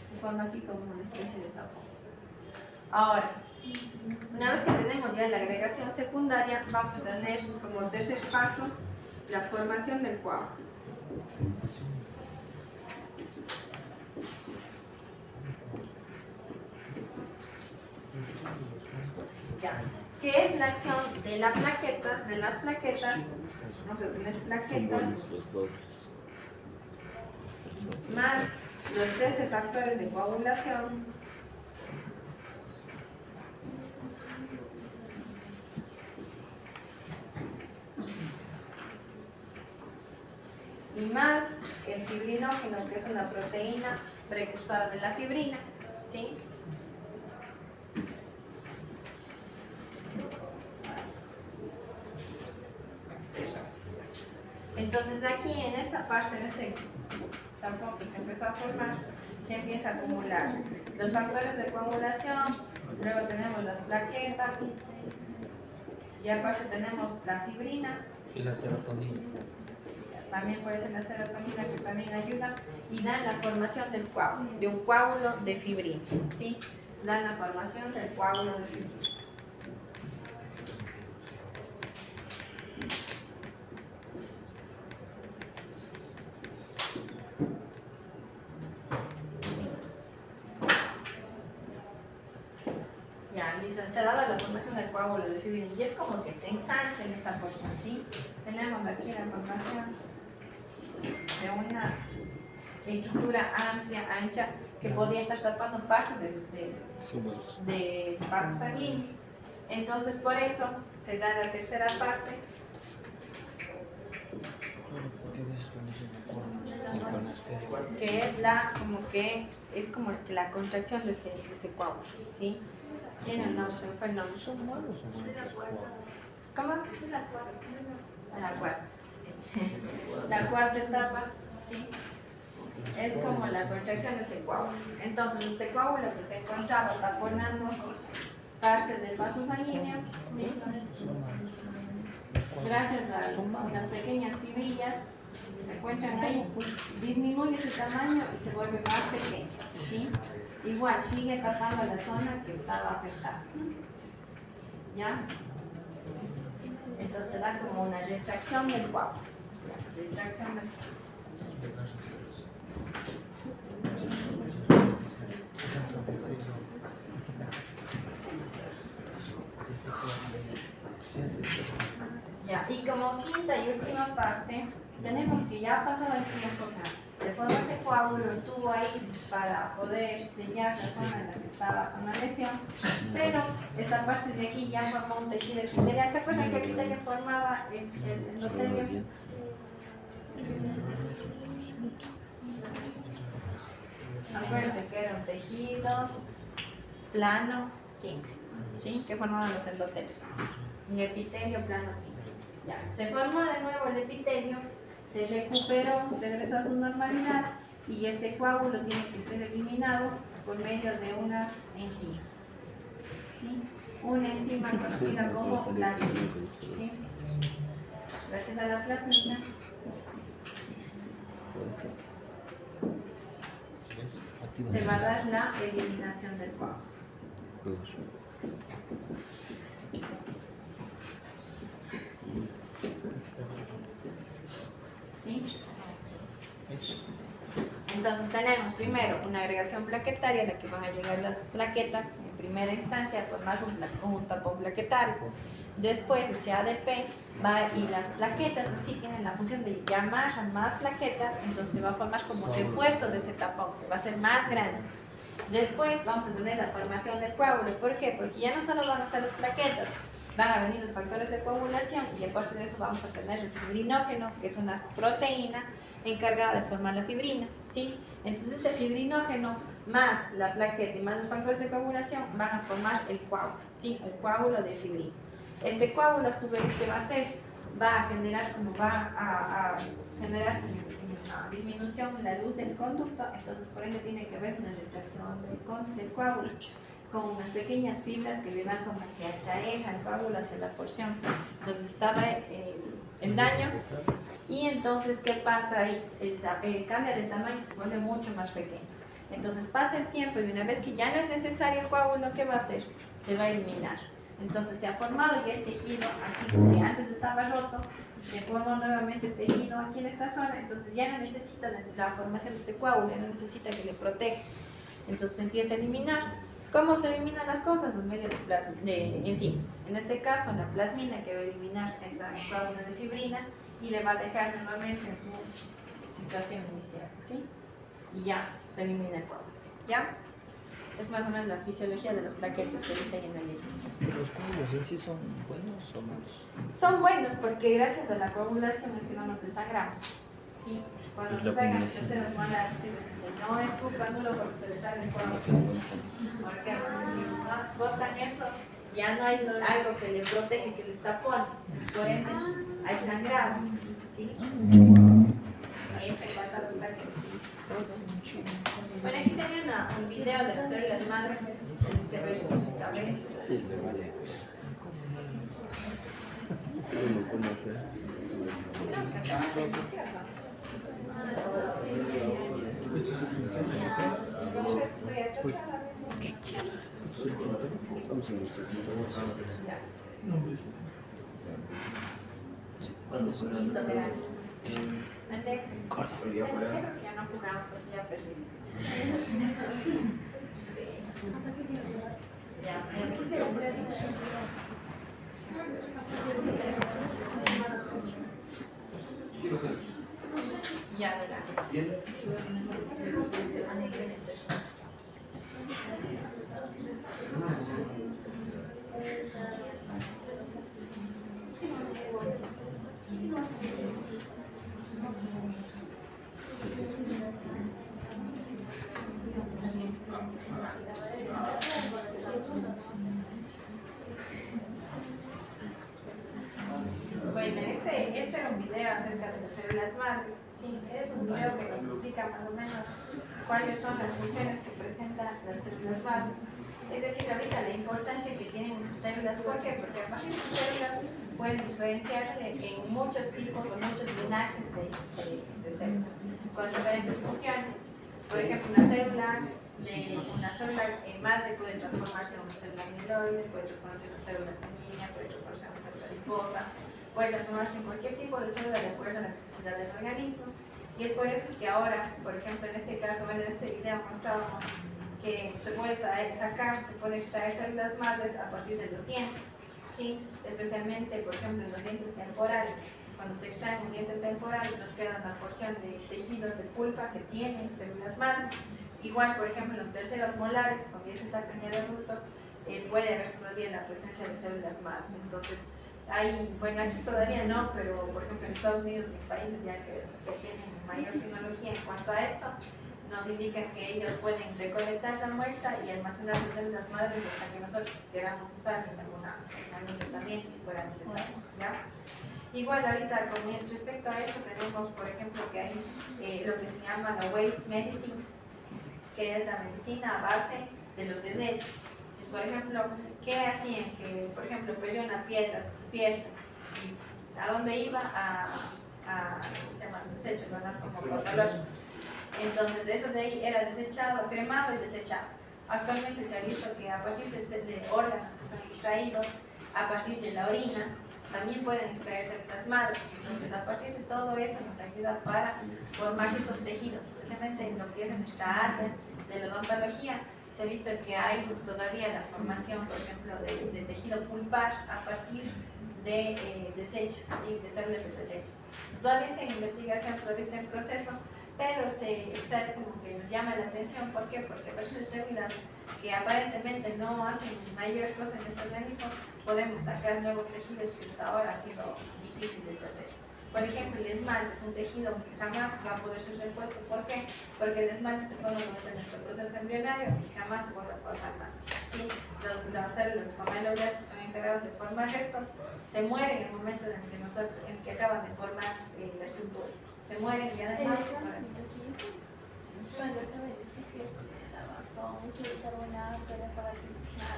Se forma aquí como una especie de tapón. Ahora, una vez que tenemos ya la agregación secundaria, vamos a tener como tercer paso la formación del coágulo. Ya. ¿Qué es la acción de la plaqueta? De las plaquetas, vamos a tener plaquetas más los 13 factores de coagulación y más el fibrinógeno, que es una proteína precursora de la fibrina, ¿sí? Entonces aquí en esta parte, en este tapón que se empezó a formar, se empieza a acumular los factores de coagulación, luego tenemos las plaquetas, y aparte tenemos la fibrina. Y la serotonina. También puede ser la serotonina, que también ayuda, y dan la formación del coágulo, de un coágulo de fibrina, ¿sí? Dan la formación del coágulo de fibrina. Se ha dado la formación del coágulo de fibrina y es como que se ensancha en esta porción, ¿sí? Tenemos aquí la formación de una estructura amplia, ancha, que podría estar tapando parte del vaso sanguíneo. Entonces, por eso se da la tercera parte. Porque a veces cuando se me ocurre el colesterol. Que es como la contracción de ese coágulo, ¿sí? Tiene un nombre, fue el nombre. ¿Son malos o buenos los coágulos? ¿Cómo? La cuarta, sí. La cuarta etapa, ¿sí? Es como la contracción de ese coágulo. Entonces, este coágulo que se encontraba taponando parte del vaso sanguíneo, ¿sí? Son malos. Gracias a unas pequeñas fibrillas que se encuentran ahí, disminuye su tamaño y se vuelve más pequeño, ¿sí? Igual sigue tapando la zona que estaba afectada, ¿ya? Entonces da como una retracción del coágulo, o sea, retracción del Ya, y como quinta y última parte, tenemos que ya ha pasado el tiempo, o sea, se formó ese coágulo, estuvo ahí para poder sellar la zona en la que estaba con la lesión, pero esta parte de aquí ya formó un tejido epitelial. ¿Se acuerdan que epitelio formaba el endotelio? Acuérdense que era un tejido plano simple, ¿sí? Que formaban los endotelios. Un epitelio plano simple. Ya. Se formó de nuevo el epitelio, se recuperó, regresó a su normalidad y este coágulo tiene que ser eliminado por medio de unas enzimas. ¿Sí? Una enzima conocida como plasmina. ¿Sí? Gracias a la plasmina se va a dar la eliminación del coágulo. ¿Sí? Entonces tenemos primero una agregación plaquetaria, en la que van a llegar las plaquetas en primera instancia a formar un tapón plaquetario. Después ese ADP va y las plaquetas en sí tienen la función de llamar a más plaquetas, entonces se va a formar como refuerzo de ese tapón, se va a hacer más grande. Después vamos a tener la formación del coágulo. ¿Por qué? Porque ya no solo van a ser las plaquetas, van a venir los factores de coagulación y aparte de eso vamos a tener el fibrinógeno, que es una proteína encargada de formar la fibrina, ¿sí? Entonces este fibrinógeno más la plaqueta y más los factores de coagulación van a formar el coágulo, ¿sí? El coágulo de fibrina. Este coágulo a su vez, ¿qué va a hacer? Va a generar generar una disminución de la luz del conducto, entonces por ende tiene que haber una retracción del coágulo con unas pequeñas fibras que le van como que atraer al coágulo hacia la porción donde estaba el daño, y entonces ¿qué pasa ahí? El cambio de tamaño se vuelve mucho más pequeño. Entonces pasa el tiempo y una vez que ya no es necesario el coágulo, ¿qué va a hacer? Se va a eliminar. Entonces se ha formado ya el tejido aquí que antes estaba roto, se formó nuevamente el tejido aquí en esta zona, entonces ya no necesita la formación de ese coágulo, no necesita que le proteja. Entonces se empieza a eliminar. ¿Cómo se eliminan las cosas? En medio de enzimas. En este caso, la plasmina que va a eliminar el coágulo de fibrina y le va a dejar nuevamente en su situación inicial, ¿sí? Y ya se elimina el coágulo, ¿ya? Es más o menos la fisiología de las plaquetas que dice ahí en el libro. ¿Los coágulos en sí son buenos o malos? Son buenos porque gracias a la coagulación es que no nos desangramos, ¿sí? Cuando se salgan los terceros molares, no es culpa nulo porque se les sale el coágulo. Porque si no botan eso, ya no hay algo que le protege, que les tapone. Por ende, hay sangrado, ¿sí? Ahí se encuentran los plaquetas. Bueno, aquí tenía un video de las células madre, donde se ve otra vez. Listo, verán. Ande. Ya no jugamos porque ya perdimos. Ya, verán. Bueno, este era un video acerca de las células madre. Sí, es un video que nos explica más o menos cuáles son las funciones que presentan las células madre. Es decir, ahorita la importancia que tienen esas células. ¿Por qué? Porque a partir de esas células pueden diferenciarse en muchos tipos o muchos linajes de células con diferentes funciones. Por ejemplo, una célula madre puede transformarse en una célula amiloide, puede transformarse en una célula sanguínea, puede transformarse en una célula adiposa, puede transformarse en cualquier tipo de célula de acuerdo a la necesidad del organismo. Y es por eso que ahora, por ejemplo, en este caso, bueno, en este video mostrábamos que se puede se puede extraer células madres a partir de los dientes, ¿sí? Especialmente, por ejemplo, en los dientes temporales. Cuando se extrae un diente temporal, nos queda una porción de tejido de pulpa que tiene células madres. Igual, por ejemplo, en los terceros molares, cuando ya se sacan ya de adultos, puede haber todavía la presencia de células madres. Entonces, bueno, aquí todavía no, pero por ejemplo en Estados Unidos y en países ya que tienen mayor tecnología en cuanto a esto, nos indican que ellos pueden recolectar la muestra y almacenar las células madres hasta que nosotros queramos usar en algún tratamiento si fuera necesario, ¿ya? Igual ahorita con respecto a esto tenemos, por ejemplo, que hay lo que se llama la waste medicine, que es la medicina a base de los desechos. Entonces, por ejemplo, ¿qué hacían? Que, por ejemplo, perdió una piedra, y ¿a dónde iba? ¿Cómo se llama? Los desechos, ¿verdad? Como patológicos. Entonces, eso de ahí era desechado, cremado y desechado. Actualmente se ha visto que a partir de órganos que son extraídos, a partir de la orina, también pueden extraer células madres. Entonces, a partir de todo eso nos ayuda para formar esos tejidos, especialmente en lo que es en nuestra área de la odontología. Se ha visto que hay todavía la formación, por ejemplo, de tejido pulpar a partir de desechos, ¿sí? De células de desechos. Todavía está en investigación, todavía está en proceso, pero es como que nos llama la atención. ¿Por qué? Porque a partir de células que aparentemente no hacen mayor cosa en nuestro organismo, podemos sacar nuevos tejidos que hasta ahora han sido difíciles de hacer. Por ejemplo, el esmalte es un tejido que jamás va a poder ser repuesto. ¿Por qué? Porque el esmalte se forma durante nuestro proceso embrionario y jamás se vuelve a formar más. ¿Sí? Las células de fomeloblasts que son encargadas de formar restos se mueren en el momento en que acaban de formar la estructura. Se mueren y además...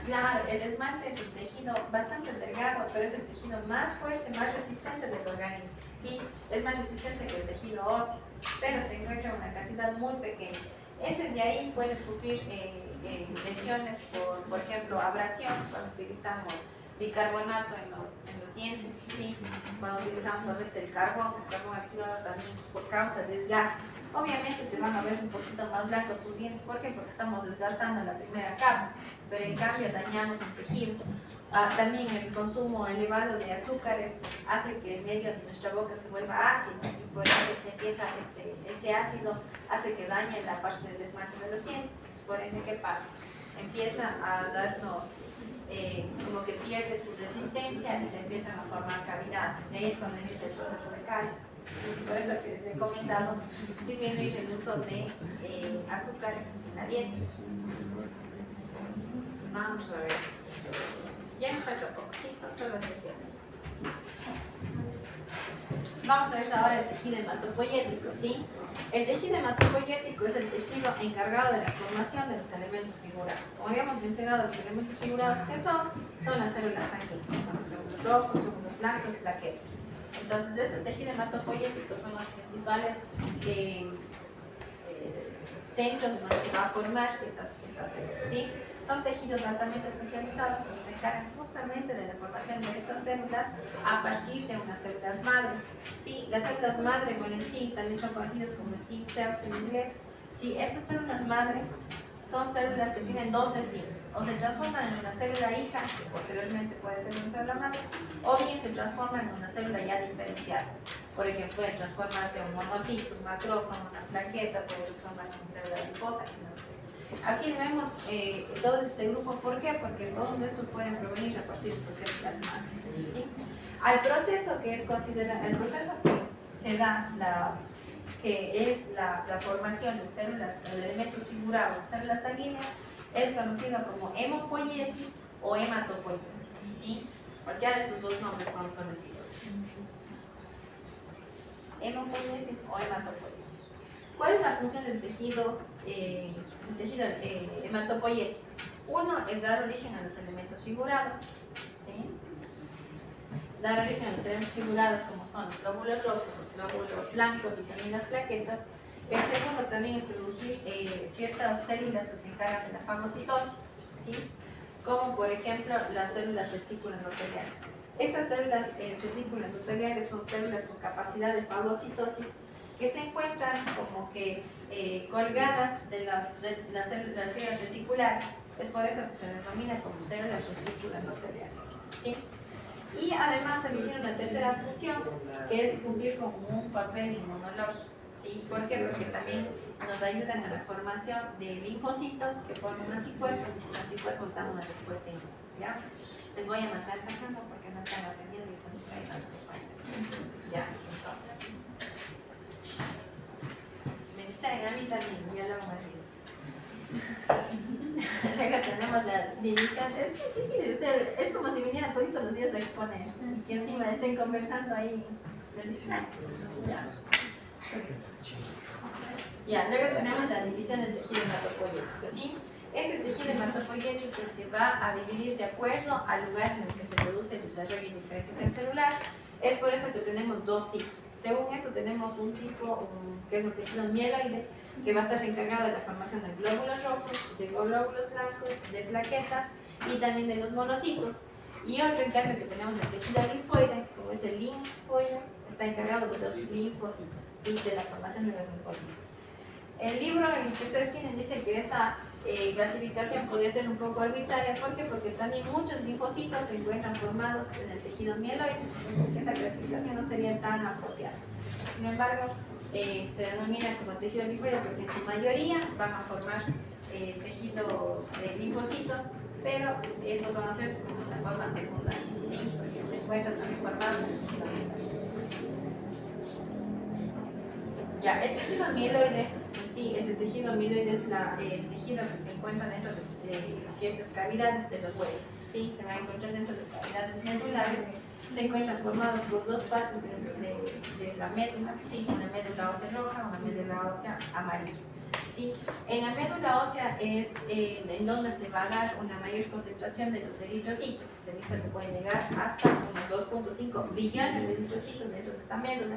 Claro, el esmalte es un tejido bastante delgado, pero es el tejido más fuerte, más resistente del organismo. ¿Sí? Es más resistente que el tejido óseo, pero se encuentra en una cantidad muy pequeña. Ese de ahí puede sufrir lesiones por ejemplo, abrasión, cuando utilizamos bicarbonato en los dientes, ¿sí? Cuando utilizamos a veces el carbón activado también por causa de desgaste. Obviamente se van a ver un poquito más blancos sus dientes. ¿Por qué? Porque estamos desgastando la primera capa, pero en cambio dañamos el tejido. También el consumo elevado de azúcares hace que el medio de nuestra boca se vuelva ácido y por eso se empieza ese ácido hace que dañe la parte del esmalte de los dientes. Por ende, ¿qué pasa? Empieza a darnos como que pierde su resistencia y se empiezan a formar cavidades. Y ahí es cuando inicia el proceso de caries. Y por eso que les he recomendado disminuir el uso de azúcares en la dieta. Vamos a ver. Ya nos falta poco, sí, son solo 10 minutos. Vamos a ver ahora el tejido hematopoyético, ¿sí? El tejido hematopoyético es el tejido encargado de la formación de los elementos figurados. Como habíamos mencionado, los elementos figurados que son las células sanguíneas, son los glóbulos rojos, glóbulos blancos, plaquetas. Entonces, este tejido hematopoyético son los principales centros en donde se va a formar estas células, ¿sí? Son tejidos altamente especializados porque se encargan justamente de la formación de estas células a partir de unas células madre. Sí, las células madre, bueno, en sí también son conocidas como stem cells en inglés. Sí, estas células madres son células que tienen dos destinos: o se transforman en una célula hija, que posteriormente puede ser una célula madre, o bien se transforman en una célula ya diferenciada. Por ejemplo, puede transformarse en un monocito, un macrófago, una plaqueta, puede transformarse en una célula adiposa. Aquí vemos todo este grupo. ¿Por qué? Porque todos estos pueden provenir a partir de sus células madres, ¿sí? Al proceso que es considerado, el proceso que se da la formación de células, de elementos figurados, células sanguíneas, es conocida como hemopoiesis o hematopoiesis, ¿sí? Cualquiera de esos dos nombres son conocidos. Hemopoiesis o hematopoiesis. ¿Cuál es la función del tejido hematopoyético? Uno es dar origen a los elementos figurados, ¿sí? Dar origen a los elementos figurados como son los glóbulos rojos, los glóbulos blancos y también las plaquetas. El segundo también es producir ciertas células que se encargan de la fagocitosis, ¿sí? Como por ejemplo las células retículo-endoteliales. Estas células retículo-endoteliales son células con capacidad de fagocitosis que se encuentran como que colgadas de las células reticulares. Es por eso que se denomina como células retículo-endoteliales, ¿sí? Y además también tiene una tercera función, que es cumplir con un papel inmunológico, ¿sí? ¿Por qué? Porque también nos ayudan a la formación de linfocitos que forman anticuerpos, y esos anticuerpos dan una respuesta inmune, ¿ya? Les voy a matar sacando porque no están atendiendo y están distraídos. ¿Ya? Entonces, me distraen a mí también, ya lo hemos visto. Luego tenemos las divisiones. Es que es difícil, es como si vinieran todos los días a exponer y que encima estén conversando ahí. Ya, luego tenemos la división del tejido hematopoyético, ¿sí? Este tejido hematopoyético se va a dividir de acuerdo al lugar en el que se produce el desarrollo y diferenciación celular. Es por eso que tenemos dos tipos. Según esto tenemos un tipo que es un tejido mieloide, que va a estar encargado de la formación de glóbulos rojos, de glóbulos blancos, de plaquetas y también de los monocitos. Y otro, en cambio, que tenemos el tejido linfoide, como es el linfoide, está encargado de los linfocitos, ¿sí? De la formación de los linfocitos. El libro en el que ustedes tienen dice que esa clasificación podría ser un poco arbitraria. ¿Por qué? Porque también muchos linfocitos se encuentran formados en el tejido mieloide, entonces esa clasificación no sería tan apropiada. Sin embargo, se denomina como tejido linfoide porque en su mayoría van a formar tejido de linfocitos, pero esos van a ser de una forma secundaria, ¿sí? Porque se encuentran también formados en el tejido mieloide. Ya, el tejido mieloide, sí, ese tejido mieloide es el tejido que se encuentra dentro de ciertas cavidades de los huesos, ¿sí? Se va a encontrar dentro de cavidades medulares. Se encuentran formados por dos partes de la médula, ¿sí? Una médula ósea roja, una médula ósea amarilla, ¿sí? En la médula ósea es en donde se va a dar una mayor concentración de los eritrocitos. Se ha visto que pueden llegar hasta unos 2.5 billones de eritrocitos dentro de esa médula,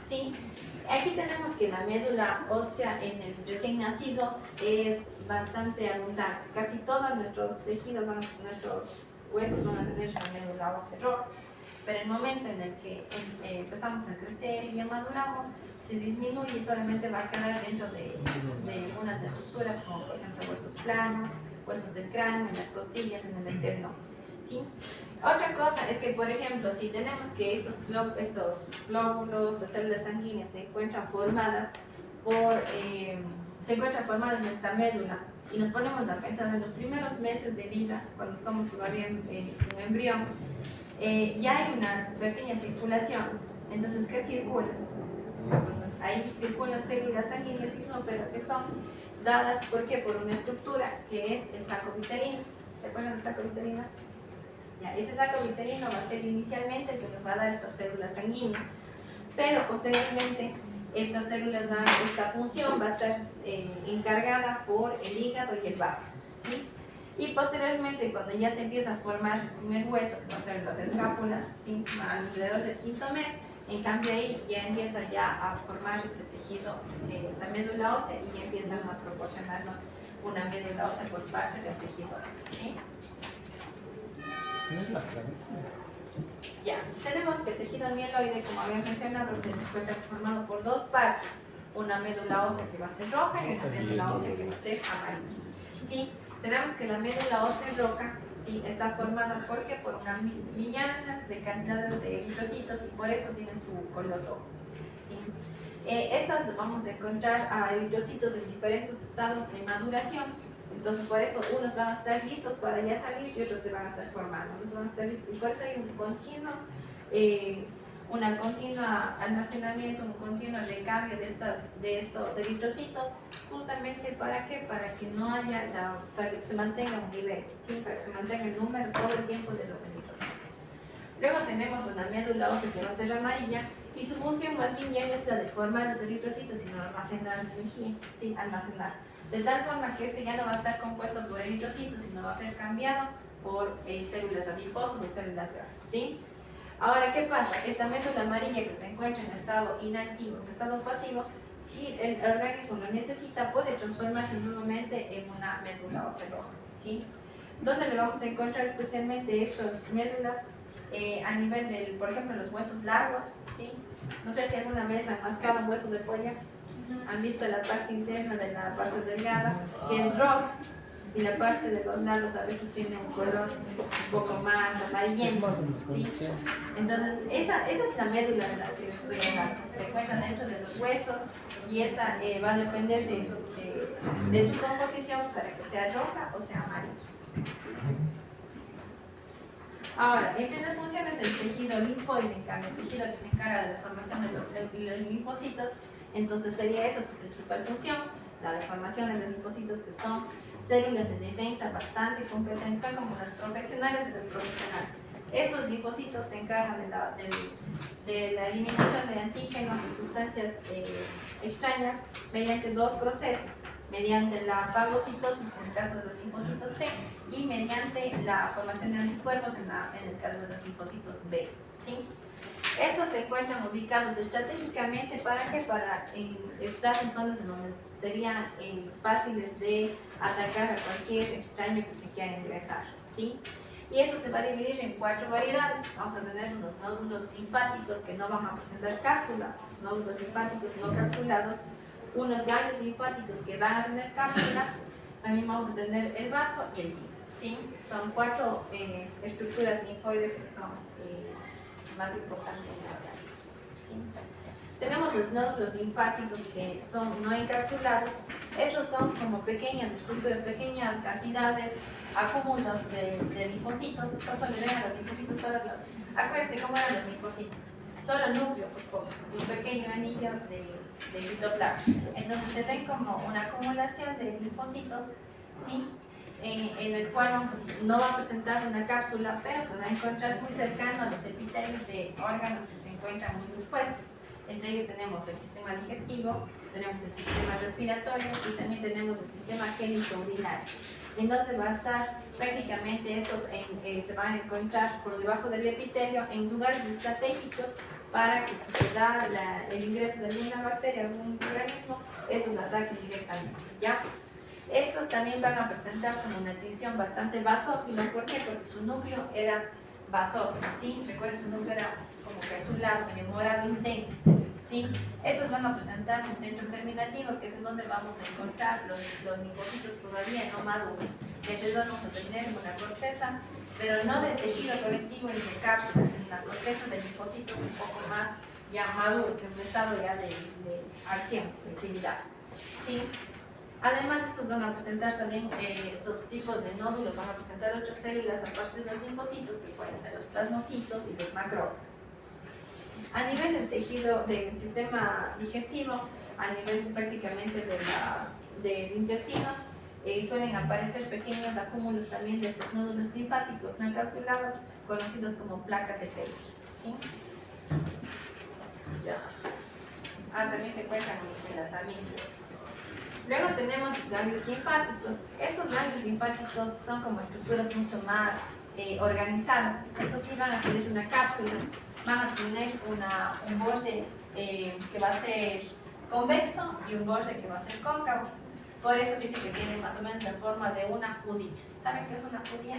¿sí? Aquí tenemos que la médula ósea en el recién nacido es bastante abundante. Casi todos nuestros tejidos, nuestros huesos van a tener esa médula ósea roja. Pero el momento en el que empezamos a crecer y ya maduramos, se disminuye y solamente va a quedar dentro de unas estructuras como por ejemplo huesos planos, huesos del cráneo, en las costillas, en el esternón, ¿sí? Otra cosa es que, por ejemplo, si tenemos que estos glóbulos, las células sanguíneas se encuentran formadas en esta médula, y nos ponemos a pensar en los primeros meses de vida, cuando somos todavía un embrión, ya hay una pequeña circulación. Entonces, ¿qué circula? Entonces, ahí circulan células sanguíneas mismo, pero que son dadas por una estructura que es el saco vitelino. ¿Se acuerdan del saco vitelino? Ya, ese saco vitelino va a ser inicialmente el que nos va a dar estas células sanguíneas, pero posteriormente esta función va a estar encargada por el hígado y el vaso, ¿sí? Y posteriormente, cuando ya se empieza a formar el primer hueso, que va a ser las escápulas, ¿sí? Alrededor del quinto mes, en cambio ahí ya empieza a formar este tejido, esta médula ósea, y ya empiezan a proporcionarnos una médula ósea por parte del tejido, ¿sí? ¿No es la clave? Ya, tenemos que el tejido mieloide, como había mencionado, se encuentra formado por dos partes, una médula ósea que va a ser roja y una médula ósea que va a ser amarilla, ¿sí? Tenemos que la médula ósea roja, ¿sí? Está formada por unas millones de cantidades de eritrocitos, y por eso tiene su color rojo, ¿sí? Estas los vamos a encontrar a eritrocitos en diferentes estados de maduración. Entonces, por eso unos van a estar listos para ya salir y otros se van a estar formando. Unos van a estar listos, y por eso hay un continuo una continua almacenamiento, un continuo recambio de estos eritrocitos, justamente ¿para qué? Para que no haya, para que se mantenga un nivel, ¿sí? Para que se mantenga el número todo el tiempo de los eritrocitos. Luego tenemos una médula ósea que va a ser amarilla y su función más bien ya no es la de formar los eritrocitos, sino almacenar energía, ¿sí? Almacenar. De tal forma que este ya no va a estar compuesto por eritrocitos, sino va a ser cambiado por células adiposas o células grasas, ¿sí? Ahora, ¿qué pasa? Esta médula amarilla que se encuentra en estado inactivo, en estado pasivo, si el organismo lo necesita, puede transformarse nuevamente en una médula ósea roja, ¿sí? ¿Dónde le vamos a encontrar especialmente estas médulas? A nivel del, por ejemplo, los huesos largos, ¿sí? No sé si alguna vez han mascado un hueso de pollo, han visto la parte interna de la parte delgada, que es roja, y la parte de los lados a veces tiene un color un poco más amarillento, ¿sí? Entonces, esa es la médula de la que les estoy hablando. Se encuentra dentro de los huesos y esa va a depender de su composición para que sea roja o sea amarilla. Ahora, entre las funciones del tejido linfoide, en cambio, el tejido que se encarga de la formación de los linfocitos, entonces sería esa su principal función, la de formación de los linfocitos, que son células de defensa bastante competentes, son como las profesionales de los profesionales. Esos linfocitos se encargan de la eliminación de antígenos y sustancias extrañas mediante dos procesos, mediante la fagocitosis en el caso de los linfocitos T y mediante la formación de anticuerpos en el caso de los linfocitos B, ¿sí? Estos se encuentran ubicados estratégicamente para estar en zonas en donde serían fáciles de atacar a cualquier extraño que se quiera ingresar, ¿sí? Y esto se va a dividir en 4 variedades. Vamos a tener unos nódulos linfáticos que no van a presentar cápsula, nódulos linfáticos no capsulados, unos ganglios linfáticos que van a tener cápsula, también vamos a tener el vaso y el timo, ¿sí? Son 4 estructuras linfoides que son más importantes en la realidad, ¿sí? Tenemos los nódulos linfáticos que son no encapsulados. Estos son como pequeñas estructuras, pequeñas cantidades, acúmulos de linfocitos. Por favor, le ven a los linfocitos solo acuérdense cómo eran los linfocitos, solo núcleo, un pequeño anillo de citoplasma. Entonces se ven como una acumulación de linfocitos, ¿sí? En el cual no va a presentar una cápsula, pero se va a encontrar muy cercano a los epitelios de órganos que se encuentran muy dispuestos. Entre ellos tenemos el sistema digestivo, tenemos el sistema respiratorio y también tenemos el sistema génito-urinario, en donde va a estar prácticamente estos se van a encontrar por debajo del epitelio en lugares estratégicos para que si se da el ingreso de alguna bacteria, algún organismo, estos ataquen directamente, ¿ya? Estos también van a presentar como una tinción bastante basófila. ¿Por qué? Porque su núcleo era basófilo, ¿sí? Recuerden, su núcleo era como que azulado, medio morado intenso, ¿sí? Estos van a presentar un centro germinativo, que es en donde vamos a encontrar los linfocitos todavía no maduros. De alrededor vamos a tener una corteza, pero no de tejido conectivo ni de cápsulas, sino una corteza de linfocitos un poco más ya maduros, en un estado ya de acción, de actividad, ¿sí? Además, estos van a presentar también, estos tipos de nódulos van a presentar otras células aparte de los linfocitos, que pueden ser los plasmocitos y los macrófagos. A nivel del tejido del sistema digestivo, a nivel prácticamente del intestino, suelen aparecer pequeños acúmulos también de estos nódulos linfáticos no encapsulados, conocidos como placas de Peyerl, ¿sí? Ya. También se encuentran en las amígdalas. Luego tenemos los ganglios linfáticos. Estos ganglios linfáticos son como estructuras mucho más organizadas. Estos sí van a tener una cápsula, van a tener un borde que va a ser convexo y un borde que va a ser cóncavo. Por eso dice que tiene más o menos la forma de una judía. ¿Saben qué es una judía?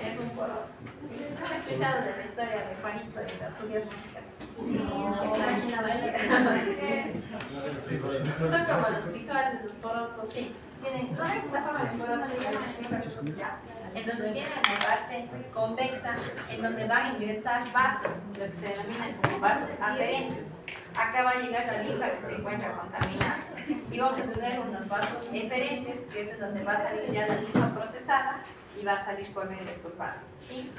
Es un poroto. ¿Sí? ¿Han escuchado de la historia de Juanito y las judías mágicas? ¿Qué se imaginan? Son como los frijoles, los porotos, sí. Tienen la forma de poroto. Entonces tienen una parte convexa en donde van a ingresar vasos, lo que se denominan como vasos aferentes. Acá va a llegar la linfa que se encuentra contaminada. Y vamos a tener unos vasos eferentes, que es en donde va a salir ya la linfa procesada y va a salir por medio de estos vasos, ¿sí?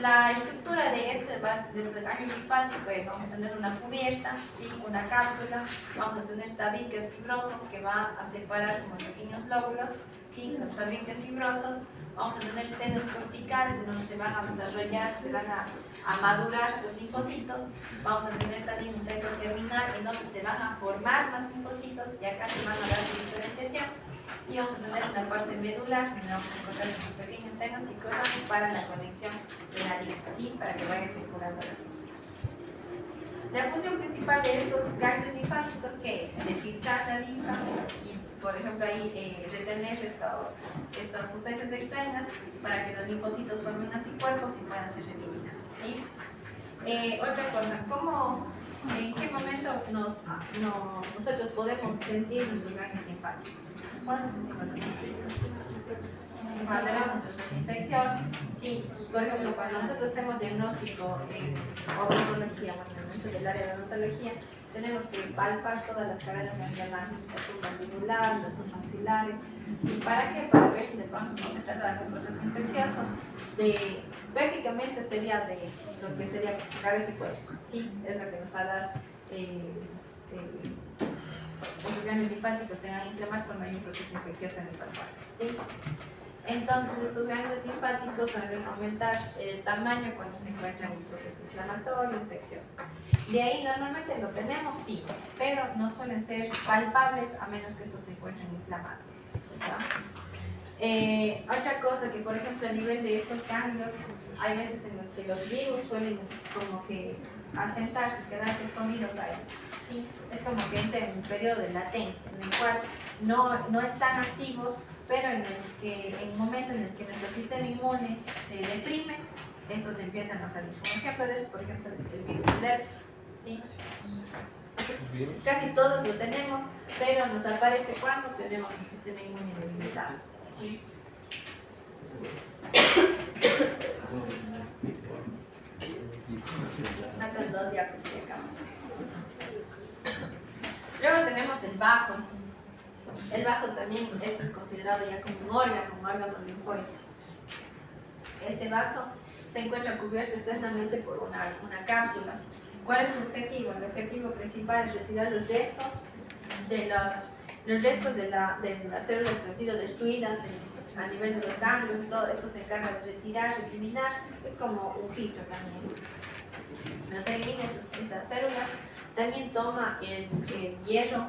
La estructura de este ganglio linfático es, vamos a tener una cubierta, ¿sí? Una cápsula, vamos a tener tabiques fibrosos que van a separar como pequeños lóbulos, ¿sí? Los tabiques fibrosos, vamos a tener senos corticales en donde se van a desarrollar, se van a madurar los linfocitos, vamos a tener también un centro terminal en donde se van a formar más linfocitos y acá se van a dar su diferenciación. Y vamos a tener una parte medular donde vamos a encontrar unos pequeños senos y córdones para la conexión de la linfa, ¿sí? Para que vaya circulando la linfa. La función principal de estos ganglios linfáticos, ¿qué es? De filtrar la linfa y, por ejemplo, ahí retener estas sustancias extrañas para que los linfocitos formen anticuerpos y puedan ser eliminados, ¿sí? Otra cosa, ¿en qué momento nosotros podemos sentir nuestros ganglios linfáticos? ¿Cuándo sentimos los ganglios? Cuando tenemos un proceso infeccioso, sí. Por ejemplo, cuando nosotros hacemos diagnóstico en odontología, bueno, dentro del área de odontología, tenemos que palpar todas las cadenas ganglionares, los submandibular, los submaxilares. ¿Y para qué? Para ver si de pronto no se trata de un proceso infeccioso, prácticamente sería de lo que sería cabeza y cuerpo, ¿sí? Es lo que nos va a dar los ganglios linfáticos se van a inflamar cuando hay un proceso infeccioso en esa zona, ¿sí? Entonces, estos ganglios linfáticos van a aumentar el tamaño cuando se encuentran en un proceso inflamatorio, infeccioso. De ahí normalmente lo tenemos, sí, pero no suelen ser palpables a menos que estos se encuentren inflamados, ¿verdad? Otra cosa que, por ejemplo, a nivel de estos ganglios, hay veces en los que los virus suelen como que asentarse, quedarse escondidos ahí. ¿Sí? Es como que entra en un periodo de latencia, en el cual no están activos, pero en el momento en el que nuestro sistema inmune se deprime, estos empiezan a salir. Como ejemplo de esto, por ejemplo, el virus del herpes, ¿sí? Casi todos lo tenemos, pero nos aparece cuando tenemos un sistema inmune debilitado, ¿sí? Otras dos diapositivas se acaban. Luego tenemos el vaso. El vaso también, este es considerado ya como un órgano linfóide. Este vaso se encuentra cubierto externamente por una cápsula. ¿Cuál es su objetivo? El objetivo principal es retirar los restos de las células que han sido destruidas a nivel de los ganglios y todo esto se encarga de retirar, eliminar, es como un filtro también. Nos elimina esas células, también toma el hierro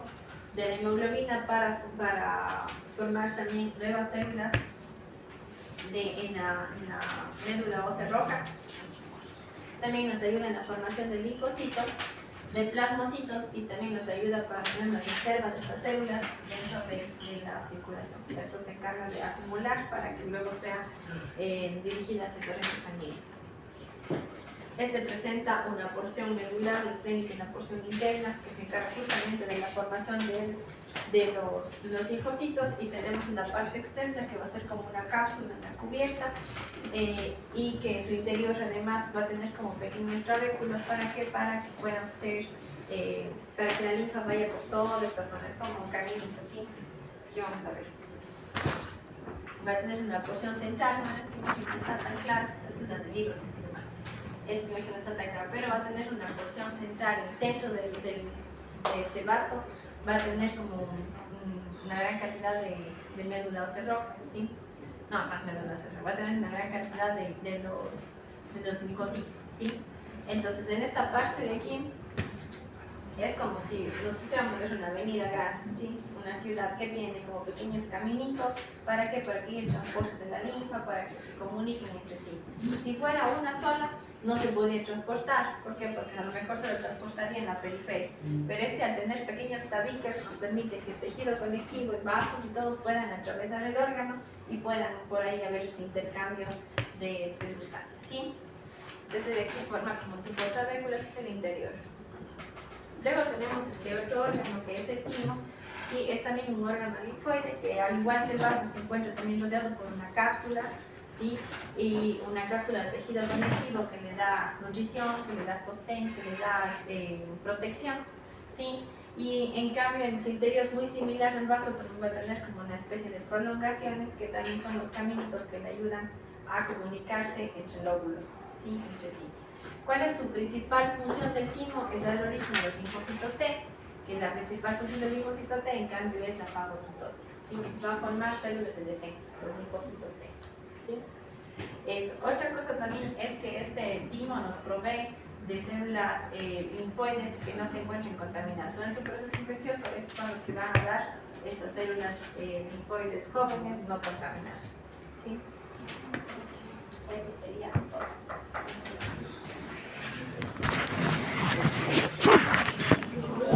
de la hemoglobina para formar también nuevas células en la médula ósea roja. También nos ayuda en la formación de linfocitos, de plasmocitos y también nos ayuda para tener una reserva de estas células dentro de la circulación. Esto se encarga de acumular para que luego sean dirigidas a corriente sanguínea. Este presenta una porción medular, esplénica y una porción interna que se encarga justamente de la formación de los linfocitos y tenemos una parte externa que va a ser como una cápsula, una cubierta y que en su interior además va a tener como pequeños trabéculos para que puedan ser, para que la linfa vaya por toda esta zona, es como un caminito, ¿sí? Aquí vamos a ver. Va a tener una porción central, no está tan claro, esta es la del libro, si no estoy mal. Este imagen no está tan claro, pero va a tener una porción central en el centro de ese vaso, va a tener como una gran cantidad de médula ósea roja, ¿sí? No es médula ósea roja, va a tener una gran cantidad de los linfocitos, ¿sí? Entonces, en esta parte de aquí, es como si nos pusiéramos ver una avenida grande, ¿sí? Una ciudad que tiene como pequeños caminitos, ¿para qué? Para que el transporte de la linfa, para que se comuniquen entre sí. Si fuera una sola, no se podría transportar. ¿Por qué? Porque a lo mejor se lo transportaría en la periferia. Pero al tener pequeños tabiques, nos permite que el tejido conectivo, y vasos y todos puedan atravesar el órgano y puedan por ahí haber ese intercambio de sustancias, ¿sí? Entonces de aquí forma como un tipo de trabéculos, es el interior. Luego tenemos este otro órgano que es el timo, ¿sí? Es también un órgano linfoide que al igual que el vaso se encuentra también rodeado por una cápsula, ¿sí? Y una cápsula de tejido conectivo que le da nutrición, que le da sostén, que le da protección, ¿sí? Y en cambio en su interior muy similar al vaso, pues va a tener como una especie de prolongaciones que también son los caminitos que le ayudan a comunicarse entre lóbulos, ¿sí? Entre sí. ¿Cuál es su principal función del timo? Es dar origen a los linfocitos T, que la principal función del linfocito T, en cambio, es la fagocitosis. ¿Sí? Va a formar células de defensa, los linfocitos T. ¿Sí? Otra cosa también es que este timo nos provee de células linfoides que no se encuentren contaminadas. Durante un proceso infeccioso, estos son los que van a dar estas células linfoides jóvenes no contaminadas. ¿Sí? Eso sería todo.